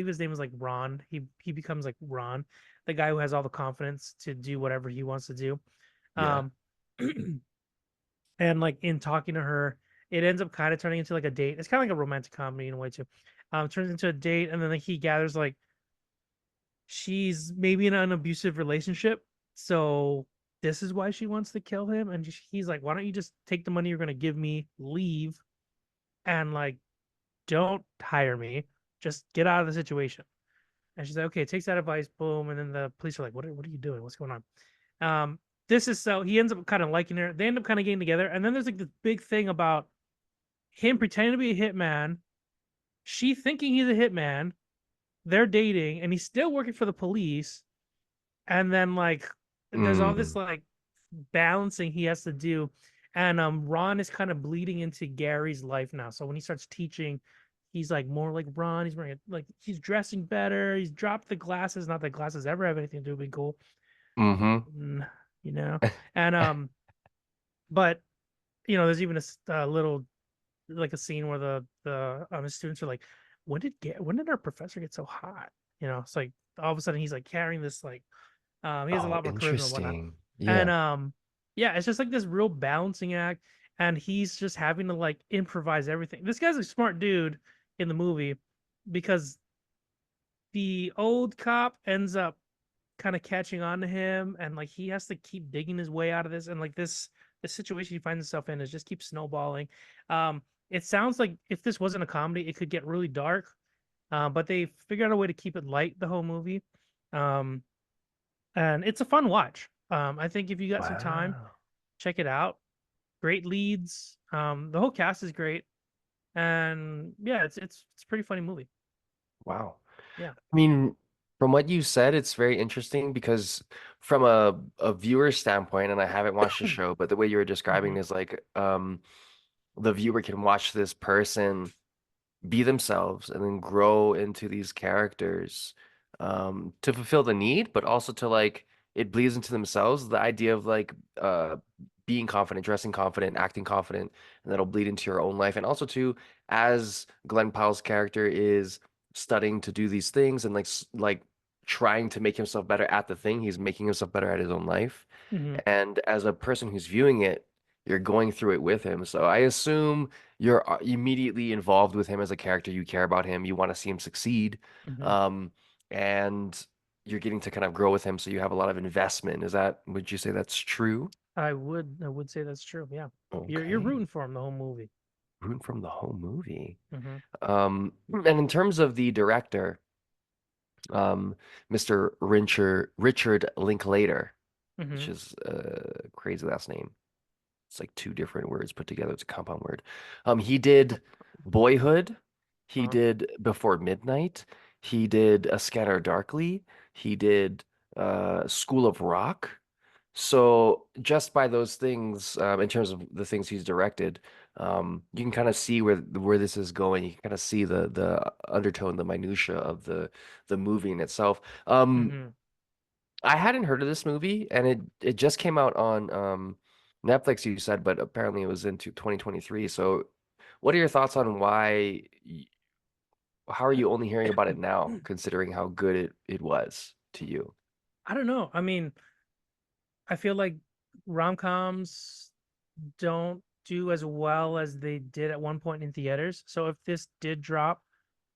his name is like Ron. He becomes like Ron, the guy who has all the confidence to do whatever he wants to do. Yeah. Um, and like in talking to her, it ends up kind of turning into like a date. It's kind of like a romantic comedy in a way too. Turns into a date, and then like, he gathers like she's maybe in an abusive relationship, so this is why she wants to kill him. And he's like, "Why don't you just take the money you're gonna give me, leave, and like don't hire me, just get out of the situation." And she's like, "Okay," takes that advice, boom. And then the police are like, what are you doing? What's going on?" This is so he ends up kind of liking her. They end up kind of getting together, and then there's like this big thing about him pretending to be a hitman, she thinking he's a hitman, they're dating, and he's still working for the police. And then like there's all this Mm. like balancing he has to do. And Ron is kind of bleeding into Gary's life now. So when he starts teaching, he's like more like Ron. He's wearing like he's dressing better. He's dropped the glasses. Not that glasses ever have anything to do with being cool. Mm-hmm. Mm, you know. And but there's even a little like a scene where the students are like, when did our professor get so hot? It's like all of a sudden he's like carrying this like he has a Oh, lot more charisma and whatnot. interesting. And Yeah. yeah, it's just like this real balancing act, and he's just having to like improvise everything. This guy's a smart dude in the movie because the old cop ends up kind of catching on to him, and like he has to keep digging his way out of this, and like the situation he finds himself in is just keeps snowballing. um it sounds like if this wasn't a comedy it could get really dark, but they figured out a way to keep it light the whole movie. um and it's a fun watch. I think if you got some time, Wow. check it out. Great leads. The whole cast is great, and yeah, it's a pretty funny movie. Wow. Yeah. I mean, from what you said, it's very interesting because from a viewer standpoint, and I haven't watched the show, but the way you were describing Hmm. is like the viewer can watch this person be themselves and then grow into these characters to fulfill the need, but also to like it bleeds into themselves. The idea of like being confident, dressing confident, acting confident, and that'll bleed into your own life. And also too, as Glenn Powell's character is studying to do these things and like trying to make himself better at the thing, he's making himself better at his own life. Hmm. And as a person who's viewing it, you're going through it with him. So I assume you're immediately involved with him as a character. You care about him. You want to see him succeed. Hmm. Um, and you're getting to kind of grow with him. So you have a lot of investment. Would you say that's true? I would say that's true. Yeah. You're Okay. rooting for him the whole movie. Rooting from the whole movie. Hmm. And in terms of the director, Mr. Richard Linklater, which Hmm. is a crazy last name. It's like two different words put together. It's a compound word. He did Boyhood. He Uh-huh. did Before Midnight. He did A Scanner Darkly. He did School of Rock. So just by those things, in terms of the things he's directed, you can kind of see where this is going. You can kind of see the undertone, the minutia of the movie in itself. Hmm. I hadn't heard of this movie, and it just came out on Netflix, you said, but apparently it was into 2023. So, what are your thoughts on how are you only hearing about it now, considering how good it was to you? I don't know. I mean, I feel like rom-coms don't do as well as they did at one point in theaters. So if this did drop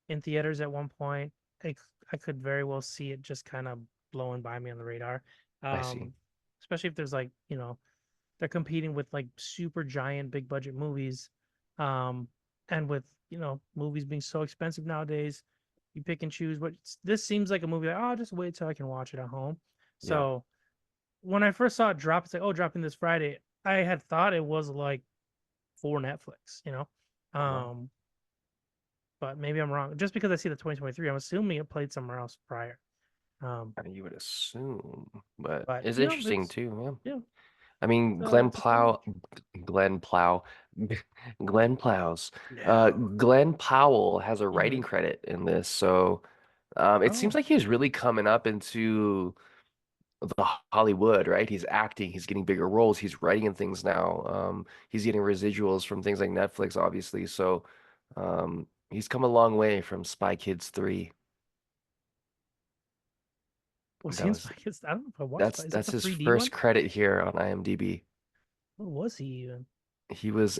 in theaters at one point, I, I could very well see it just kind of blowing by me on the radar. I see. Um, Especially if there's like, they're competing with like super giant big budget movies. Um, and with, movies being so expensive nowadays, you pick and choose. But this seems like a movie like, oh, I'll just wait till I can watch it at home. Yeah. So when I first saw it drop, it's like, oh, dropping this Friday. I had thought it was like for Netflix. Oh, wow. but maybe I'm wrong. Just because I see the 2023, I'm assuming it played somewhere else prior. I mean, you would assume, but But it's you know, interesting too. Yeah. yeah, I mean, it's a fun watch. Glenn Plow, Glenn Plows, No. Glenn Powell has a Hmm. writing credit in this, so it seems Oh, like he's really coming up into the Hollywood, right? He's acting, he's getting bigger roles, he's writing in things now. He's getting residuals from things like Netflix, obviously. So, he's come a long way from Spy Kids 3. was he That in was Spy Kids? I don't know if I watched Spy. Is that that's the his 3D one? first credit here on IMDb. What was he even? He was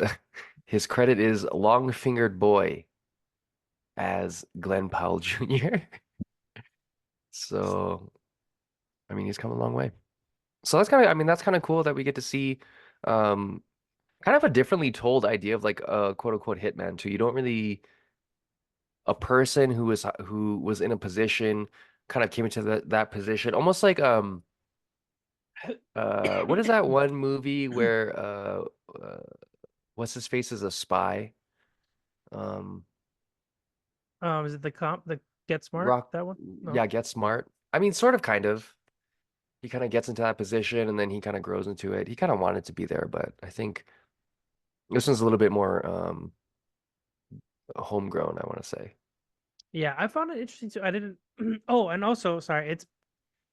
his credit is Long-Fingered Boy as Glenn Powell Jr. So, I mean, he's come a long way. So that's kind of, I mean, that's kind of cool that we get to see um kind of a differently told idea of like a quote unquote hitman too. You don't really a person who was in a position kind of came into that position almost like what is that one movie where uh what's his face is a spy? Um Is it the Get Smart? Rock That one? No. yeah, Get Smart. I mean sort of kind of. He kind of gets into that position and then he kind of grows into it. He kind of wanted to be there, but I think this one's a little bit more homegrown, I want to say. Yeah, I found it interesting too. I didn't. Oh, and also, sorry,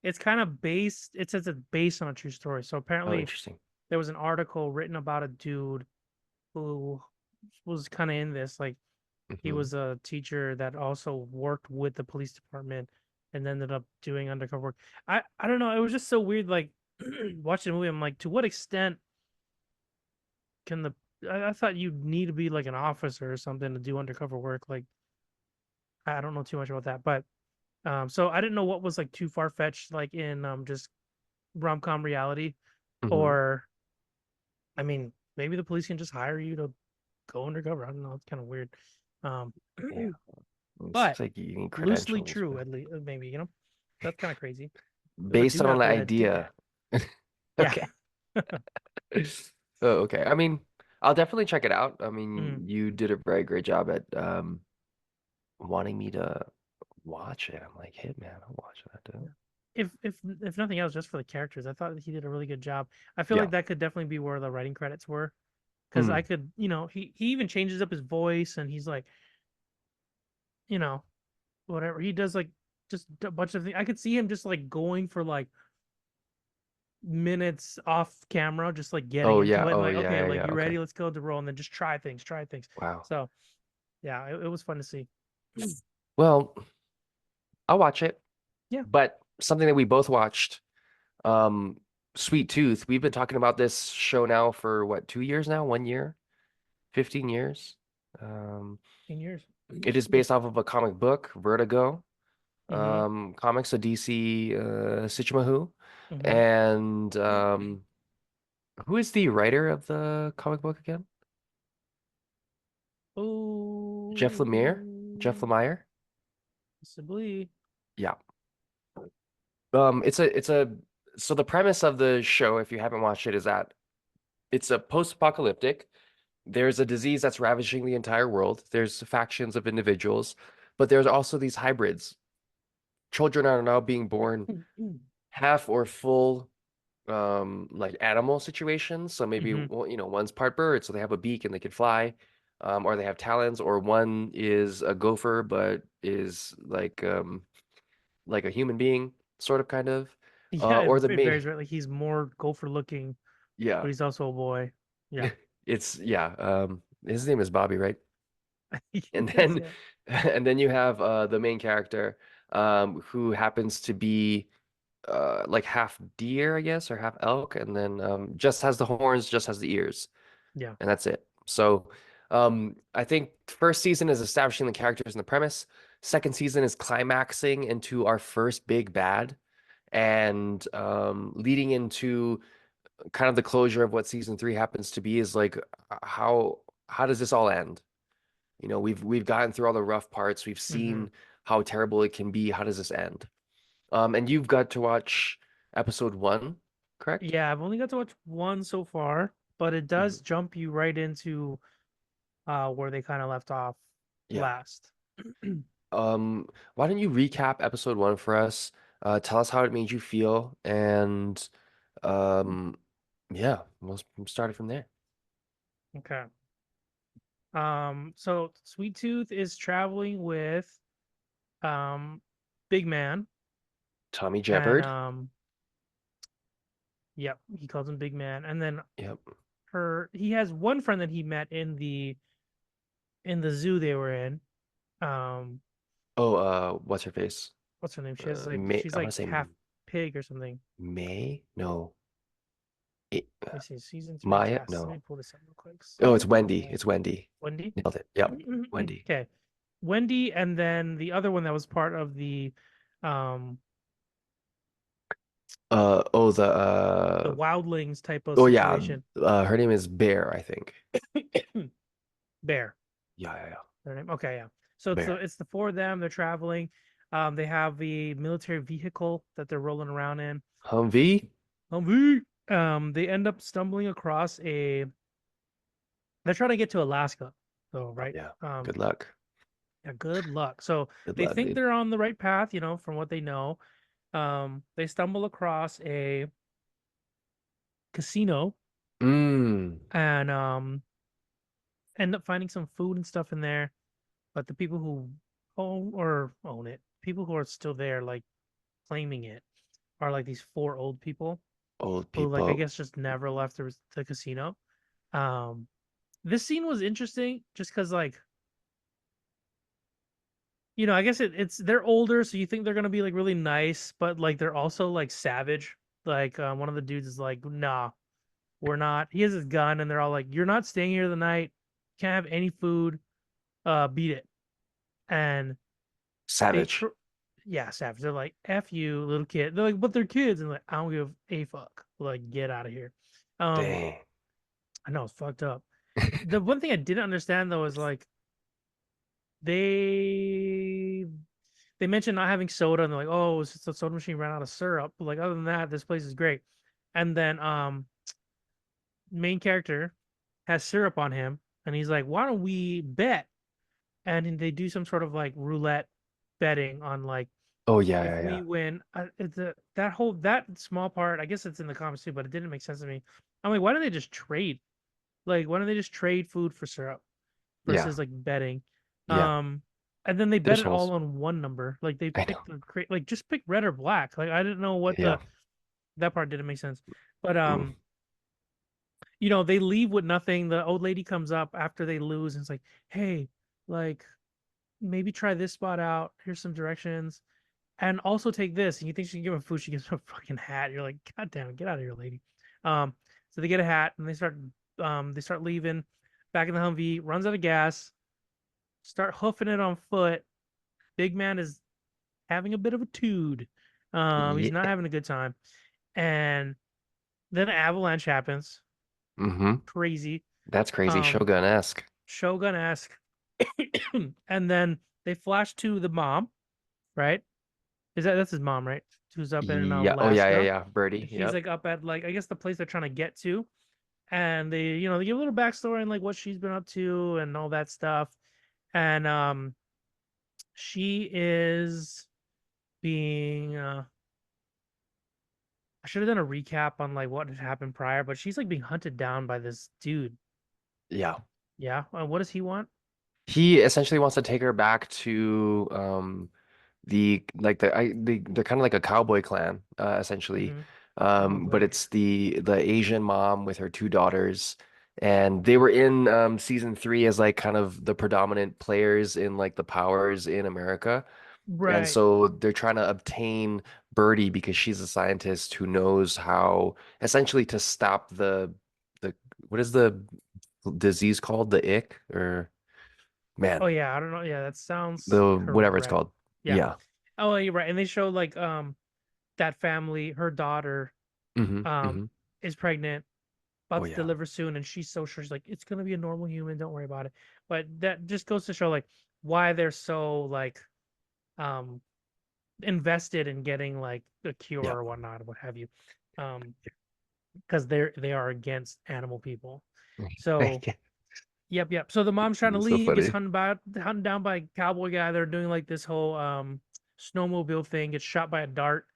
it's kind of based. It says it's based on a true story. So Oh, apparently, interesting. there was an article written about a dude who was kind of in this. Like, he Hmm. was a teacher that also worked with the police department and ended up doing undercover work. I don't know. It was just so weird. Like watching the movie, I'm like, to what extent can the I thought you'd need to be like an officer or something to do undercover work. Like, I don't know too much about that, but so I didn't know what was like too far fetched, like in just rom com reality, Hmm. or I mean, maybe the police can just hire you to go undercover. I don't know. It's kind of weird. Um, Yeah, it but seems like you need loosely credentials, true, but at least maybe that's kind of crazy. There's a based dude on out the there that did that. idea. Yeah. Okay. Oh, okay. I mean, I'll definitely check it out. I Mhm. mean, you did a very great job at wanting me to watch it. I'm like, hey man, I'll watch that too. If nothing else, just for the characters, I thought he did a really good job. I feel Yeah. like that could definitely be where the writing credits were, because I Mm. could, he even changes up his voice, and he's like, you know, whatever he does, like just a bunch of things. I could see him just like going for like minutes off camera, just like getting Oh into yeah. it, and Oh like, okay, yeah, yeah, like yeah. you Okay. ready? Let's go to roll, and then just try things. Wow. So yeah, it was fun to see. Well, I'll watch it. Yeah, But something that we both watched, um, Sweet Tooth. We've been talking about this show now for what, 2 years now? 1 year? 15 years? Um, 10 years. it is Yeah. based off of a comic book, Vertigo, Mm-hmm. comics, a DC Sichumahu. Mm-hmm. And who is the writer of the comic book again? Jeff Lemire? Jeff Oh, Lemire? possibly. Yeah. It's a so the premise of the show, if you haven't watched it, is that it's a post-apocalyptic. There's a disease that's ravaging the entire world. There's factions of individuals, but there's also these hybrids. Children are now being born half or full like animal situations. So maybe Mm-hmm. one's part bird, so they have a beak and they can fly, or they have talons, or one is a gopher but is like a human being, sort of kind of. Yeah, Or the it main varies, right? Like he's more gopher looking, yeah. but he's also a boy. Yeah, It's yeah, his name is Bobby, right? I think And it is. then Yeah. and then you have the main character who happens to be like half deer, I guess, or half elk, and then just has the horns, just has the ears, Yeah. and that's it. So I think first season is establishing the characters and the premise. Second season is climaxing into our first big bad and leading into kind of the closure of what season three happens to be is like how does this all end? We've gotten through all the rough parts. We've Mm-hmm. seen how terrible it can be. How does this end? And you've got to watch episode one, correct? Yeah, I've only got to watch one so far, but it Hmm. does jump you right into where they kind of left off Yeah. last. Um, why don't you recap episode one for us? Tell us how it made you feel, and um, yeah, we'll start it from there. Okay. So Sweet Tooth is traveling with um Big Man, Tommy and Jeopard. yep, he calls him Big Man. And then Yep. he has one friend that he met in the zoo they were in. Um, Oh, what's her face? what's her name? May. She's I want like to say half pig or something. May. No. It, Let me see. Season three Maya. cast. Let me No. pull this up real quick. Oh, it's Wendy. So It's Wendy. Wendy. Nailed it. Yep. Wendy. Okay. Wendy, and then the other one that was part of um Oh, the wildlings type of oh yeah. situation. Her name is Bear, I think. Bear. Yeah, yeah, yeah. Their name. Okay, yeah. So Bear. it's the four of them. They're traveling. They have the military vehicle that they're rolling around in. Humvee? Humvee. They end up stumbling across a. They're trying to get to Alaska, so Oh, right. yeah. Good luck. Yeah, good luck. So Good they luck, think dude. they're on the right path, from what they know. They stumble across a casino Mmm. and end up finding some food and stuff in there. But the people who own it, people who are still there, like claiming it, are like these four old people Old who, like, I people. guess just never left the casino. Um, this scene was interesting just because, like, I guess it's they're older, so you think they're gonna be like really nice, but like they're also like savage. Like one of the dudes is like, "Nah, we're not." He has his gun, and they're all like, "You're not staying here the night. Can't have any food. Beat it." And they, Savage. yeah, savage. They're like, "F you, little kid." They're like, "But they're kids," and like, I don't give a fuck. Like, get out of here. Um, Dang. I know it's fucked up. The one thing I didn't understand though is like they they mentioned not having soda, and they're like, "Oh, it's just the soda machine ran out of syrup." But like, other than that, this place is great. And then main character has syrup on him, and he's like, "Why don't we bet?" And then they do some sort of like roulette betting on like Oh, yeah, if yeah, we yeah. win. That small part, I guess it's in the comics too, but it didn't make sense to me. I'm like, why don't they just trade? Like, why don't they just trade food for syrup Yeah, versus like betting? yeah. Um, and then they bet There's it all holes. on one number. Like they I know. picked like just pick red or black. Like I didn't know what Yeah. that part didn't make sense. But Mm. they leave with nothing. The old lady comes up after they lose and it's like, "Hey, like maybe try this spot out. Here's some directions. And also take this." And you think she can give him food, she gives him a fucking hat. You're like, God damn it, get out of here, lady. Um, so they get a hat and they start leaving back in the Humvee, runs out of gas, start hoofing it on foot. Big man is having a bit of a tood. He's not Yeah. having a good time. And then an avalanche happens. Mm-hmm. Crazy. That's crazy. Um, Shogun-esque. Shogun-esque. And then they flash to the mom, right? That's his mom, right? Who's up in Yeah. Oh, yeah, yeah, Alaska. yeah. Birdie. She's Yep. like up at like I guess the place they're trying to get to. And they give a little backstory and like what she's been up to and all that stuff. And she is being I should have done a recap on like what had happened prior, but she's like being hunted down by this dude. Yeah. Yeah. What does he want? He essentially wants to take her back to they're kind of like a cowboy clan essentially, Mm-hmm. Oh, but great. it's the Asian mom with her two daughters, and they were in season three as like kind of the predominant players in like the powers in America, and Right. so they're trying to obtain Birdie because she's a scientist who knows how essentially to stop the what is the disease called, the ick, or man, Oh yeah, I don't know. Yeah, that sounds the whatever it's correct. called. Yeah. Yeah. Oh, you're right. And they show like that family, her daughter Hmm. um Hmm. is pregnant, Oh about to yeah. deliver soon, and she's so sure. She's like, "It's gonna be a normal human, don't worry about it." But that just goes to show like why they're so like um invested in getting like a cure Yeah. or whatnot or what have you. Um because they are against animal people. So Yep, yep. So the mom's trying to So leave, gets funny. hunted down by a cowboy guy. They're doing like this whole snowmobile thing, gets shot by a dart.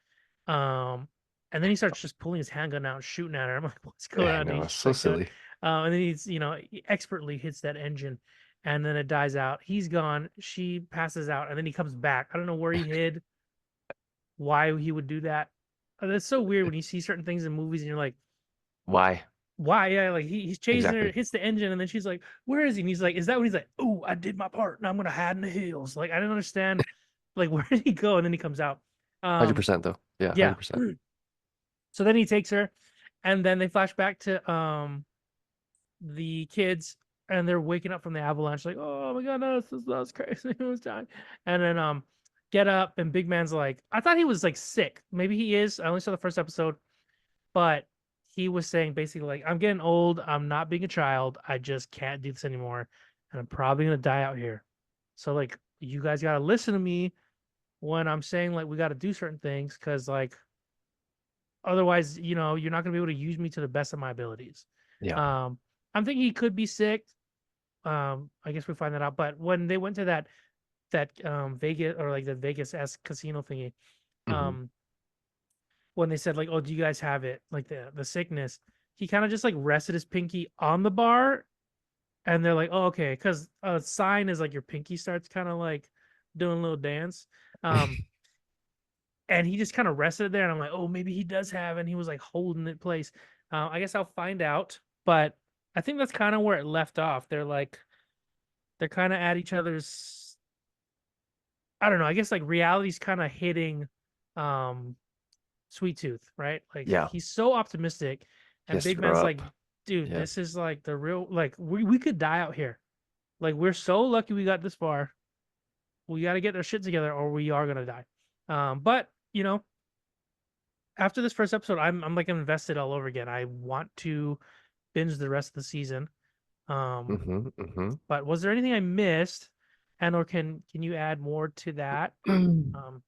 Um and then he starts just pulling his handgun out and shooting at her. I'm like, what's going I on? know, He's it's just so like silly. and then he expertly hits that engine and then it dies out. He's gone. She passes out and then he comes back. I don't know where he hid, why he would do that. That's so weird when you see certain things in movies and you're like, Why? why? Yeah, like he's chasing her, Exactly. hits the engine, and then she's like, "Where is he?" And he's like, "Is that when he's like, oh, I did my part, now I'm gonna hide in the hills." Like I didn't understand, like where did he go? And then he comes out. Um, 100% though. Yeah, yeah. 100%. So then he takes her, and then they flash back to the kids, and they're waking up from the avalanche, like, "Oh my god, no, that's crazy, it was time." And then get up, and Big Man's like, I thought he was like sick. Maybe he is. I only saw the first episode, but he was saying basically like, I'm getting old, I'm not being a child, I just can't do this anymore, and I'm probably gonna die out here. So like you guys gotta listen to me when I'm saying like we gotta do certain things, because like otherwise, you're not gonna be able to use me to the best of my abilities. Yeah. Um I'm thinking he could be sick. I guess we find that out. But when they went to that Vegas, or like the Vegas S casino thingy, Hmm. um when they said like, "Oh, do you guys have it?" Like the sickness, he kind of just like rested his pinky on the bar, and they're like, "Oh, okay," because a sign is like your pinky starts kind of like doing a little dance, um, and he just kind of rested it there, and I'm like, "Oh, maybe he does have," and he was like holding it place. I guess I'll find out, but I think that's kind of where it left off. They're kind of at each other's. I don't know. I guess like reality's kind of hitting, um, Sweet Tooth, right? Like Yeah. he's so optimistic, He and has to Big grow Man's like, up. dude, Yeah. this is like the real, like we could die out here. Like we're so lucky we got this far. We got to get our shit together, or we are gonna die. But after this first episode, I'm like invested all over again. I want to binge the rest of the season. Um, but was there anything I missed, and or can you add more to that? Hmm. Um,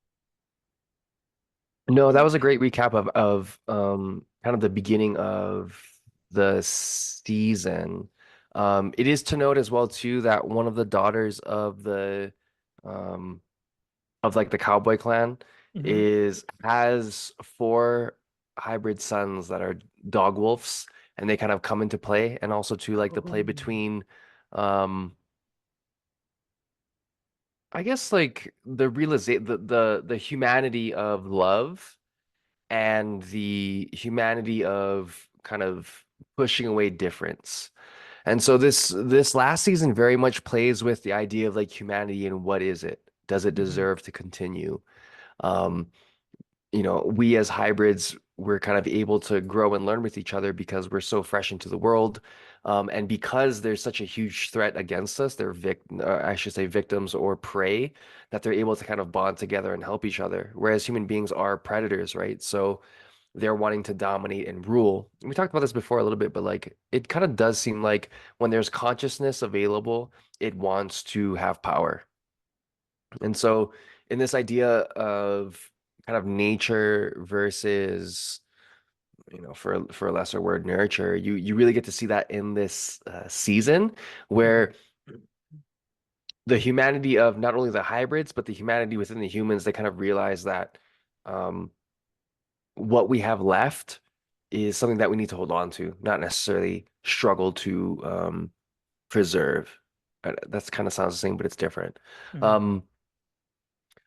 No, that was a great recap of kind of the beginning of the season. It is to note as well too that one of the daughters um of like the cowboy clan mhm. is has four hybrid sons that are dog wolves, and they kind of come into play, and also to like the play Oh. between um I guess like the realization the humanity of love and the humanity of kind of pushing away difference. And so this last season very much plays with the idea of like humanity and what is it? Does it Mhm. deserve to continue? Um, we as hybrids, we're kind of able to grow and learn with each other because we're so fresh into the world. And because there's such a huge threat against us, I should say victims or prey, that they're able to kind of bond together and help each other. Whereas human beings are predators, right? So they're wanting to dominate and rule. We talked about this before a little bit, but like it kind of does seem like when there's consciousness available, it wants to have power. And so in this idea of kind of nature versus, for a lesser word, nurture, you really get to see that in this season Mhm. where the humanity of not only the hybrids, but the humanity within the humans, they kind of realize that um, what we have left is something that we need to hold on to, not necessarily struggle to preserve. That's kind of sounds the same, but it's different. Mhm. Um,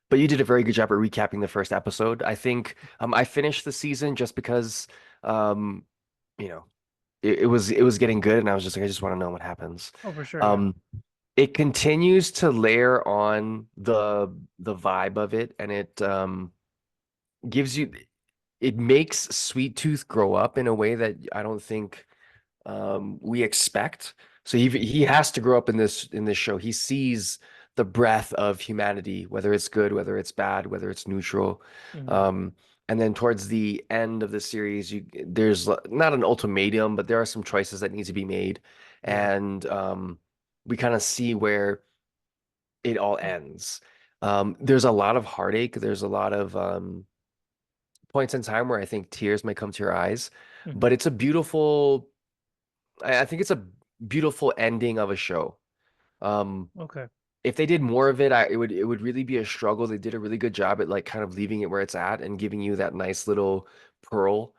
but you did a very good job at recapping the first episode. I think I finished the season just because um, you know it was getting good, and I was just like, I just want to know what happens. Oh, for sure, yeah. Um, it continues to layer on the vibe of it, and gives you it makes Sweet Tooth grow up in a way that I don't think we expect. So he has to grow up in this show. He sees the breadth of humanity, whether it's good, whether it's bad, whether it's neutral. Mhm. Um, and then towards the end of the series, there's not an ultimatum, but there are some choices that need to be made, Yeah. and we kind of see where it all ends. There's a lot of heartache. There's a lot of points in time where I think tears might come to your eyes, Mhm. but it's a beautiful. I think it's a beautiful ending of a show. Um, Okay. if they did more of it, it would really be a struggle. They did a really good job at like kind of leaving it where it's at and giving you that nice little pearl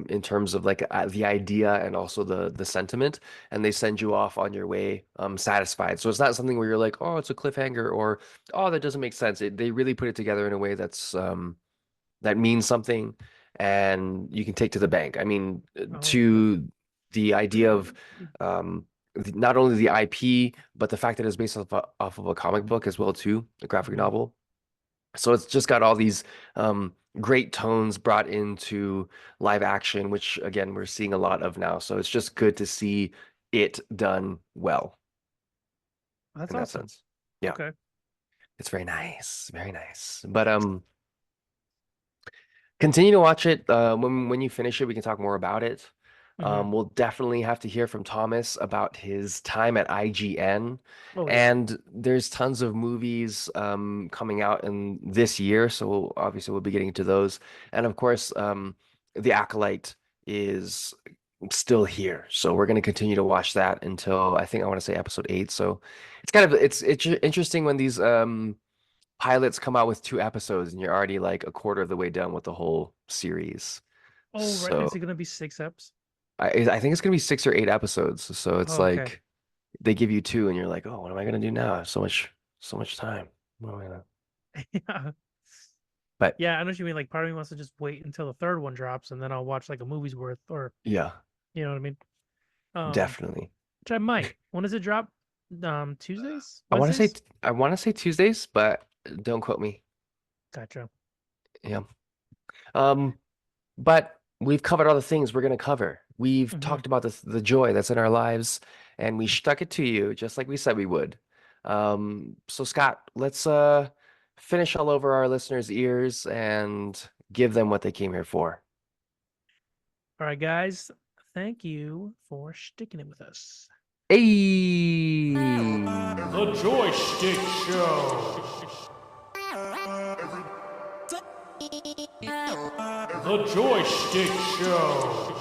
in terms of like the idea and also the sentiment, and they send you off on your way satisfied. So it's not something where you're like, oh, it's a cliffhanger or oh, that doesn't make sense. They really put it together in a way that means something and you can take to the bank. I mean, Oh, okay. to the idea of not only the IP, but the fact that it's based off of a comic book as well too, a graphic Hmm. novel. So it's just got all these great tones brought into live action, which again we're seeing a lot of now. So it's just good to see it done well That's in that awesome. sense. Yeah, Okay. it's very nice, very nice. But continue to watch it. When you finish it, we can talk more about it. Hmm. We'll definitely have to hear from Thomas about his time at IGN. Oh yeah. And there's tons of movies coming out in this year, so obviously we'll be getting to those. And of course, The Acolyte is still here, so we're going to continue to watch that until I think I want to say episode 8. So it's interesting when these pilots come out with 2 episodes and you're already like a quarter of the way done with the whole series. Oh right. So Is it gonna be 6 eps? I think it's gonna be 6 or 8 episodes. So it's Oh, okay. like they give you two and you're like, oh, what am I gonna do now? I have so much time. What am I gonna? Yeah. But Yeah, I know what you mean. Like, part of me wants to just wait until the third one drops, and then I'll watch like a movie's worth, or yeah, you know what I mean. Um, definitely. which I might. When does it drop? Tuesdays, I want to say Wednesdays. I want to say Tuesdays, but don't quote me. Gotcha. Yeah. Um, but we've covered all the things we're going to cover. We've Hmm. talked about the joy that's in our lives, and we stuck it to you just like we said we would. So Scott, let's finish all over our listeners' ears and give them what they came here for. All right, guys. Thank you for sticking it with us. Hey! The Joystick Show. The Joystick Show.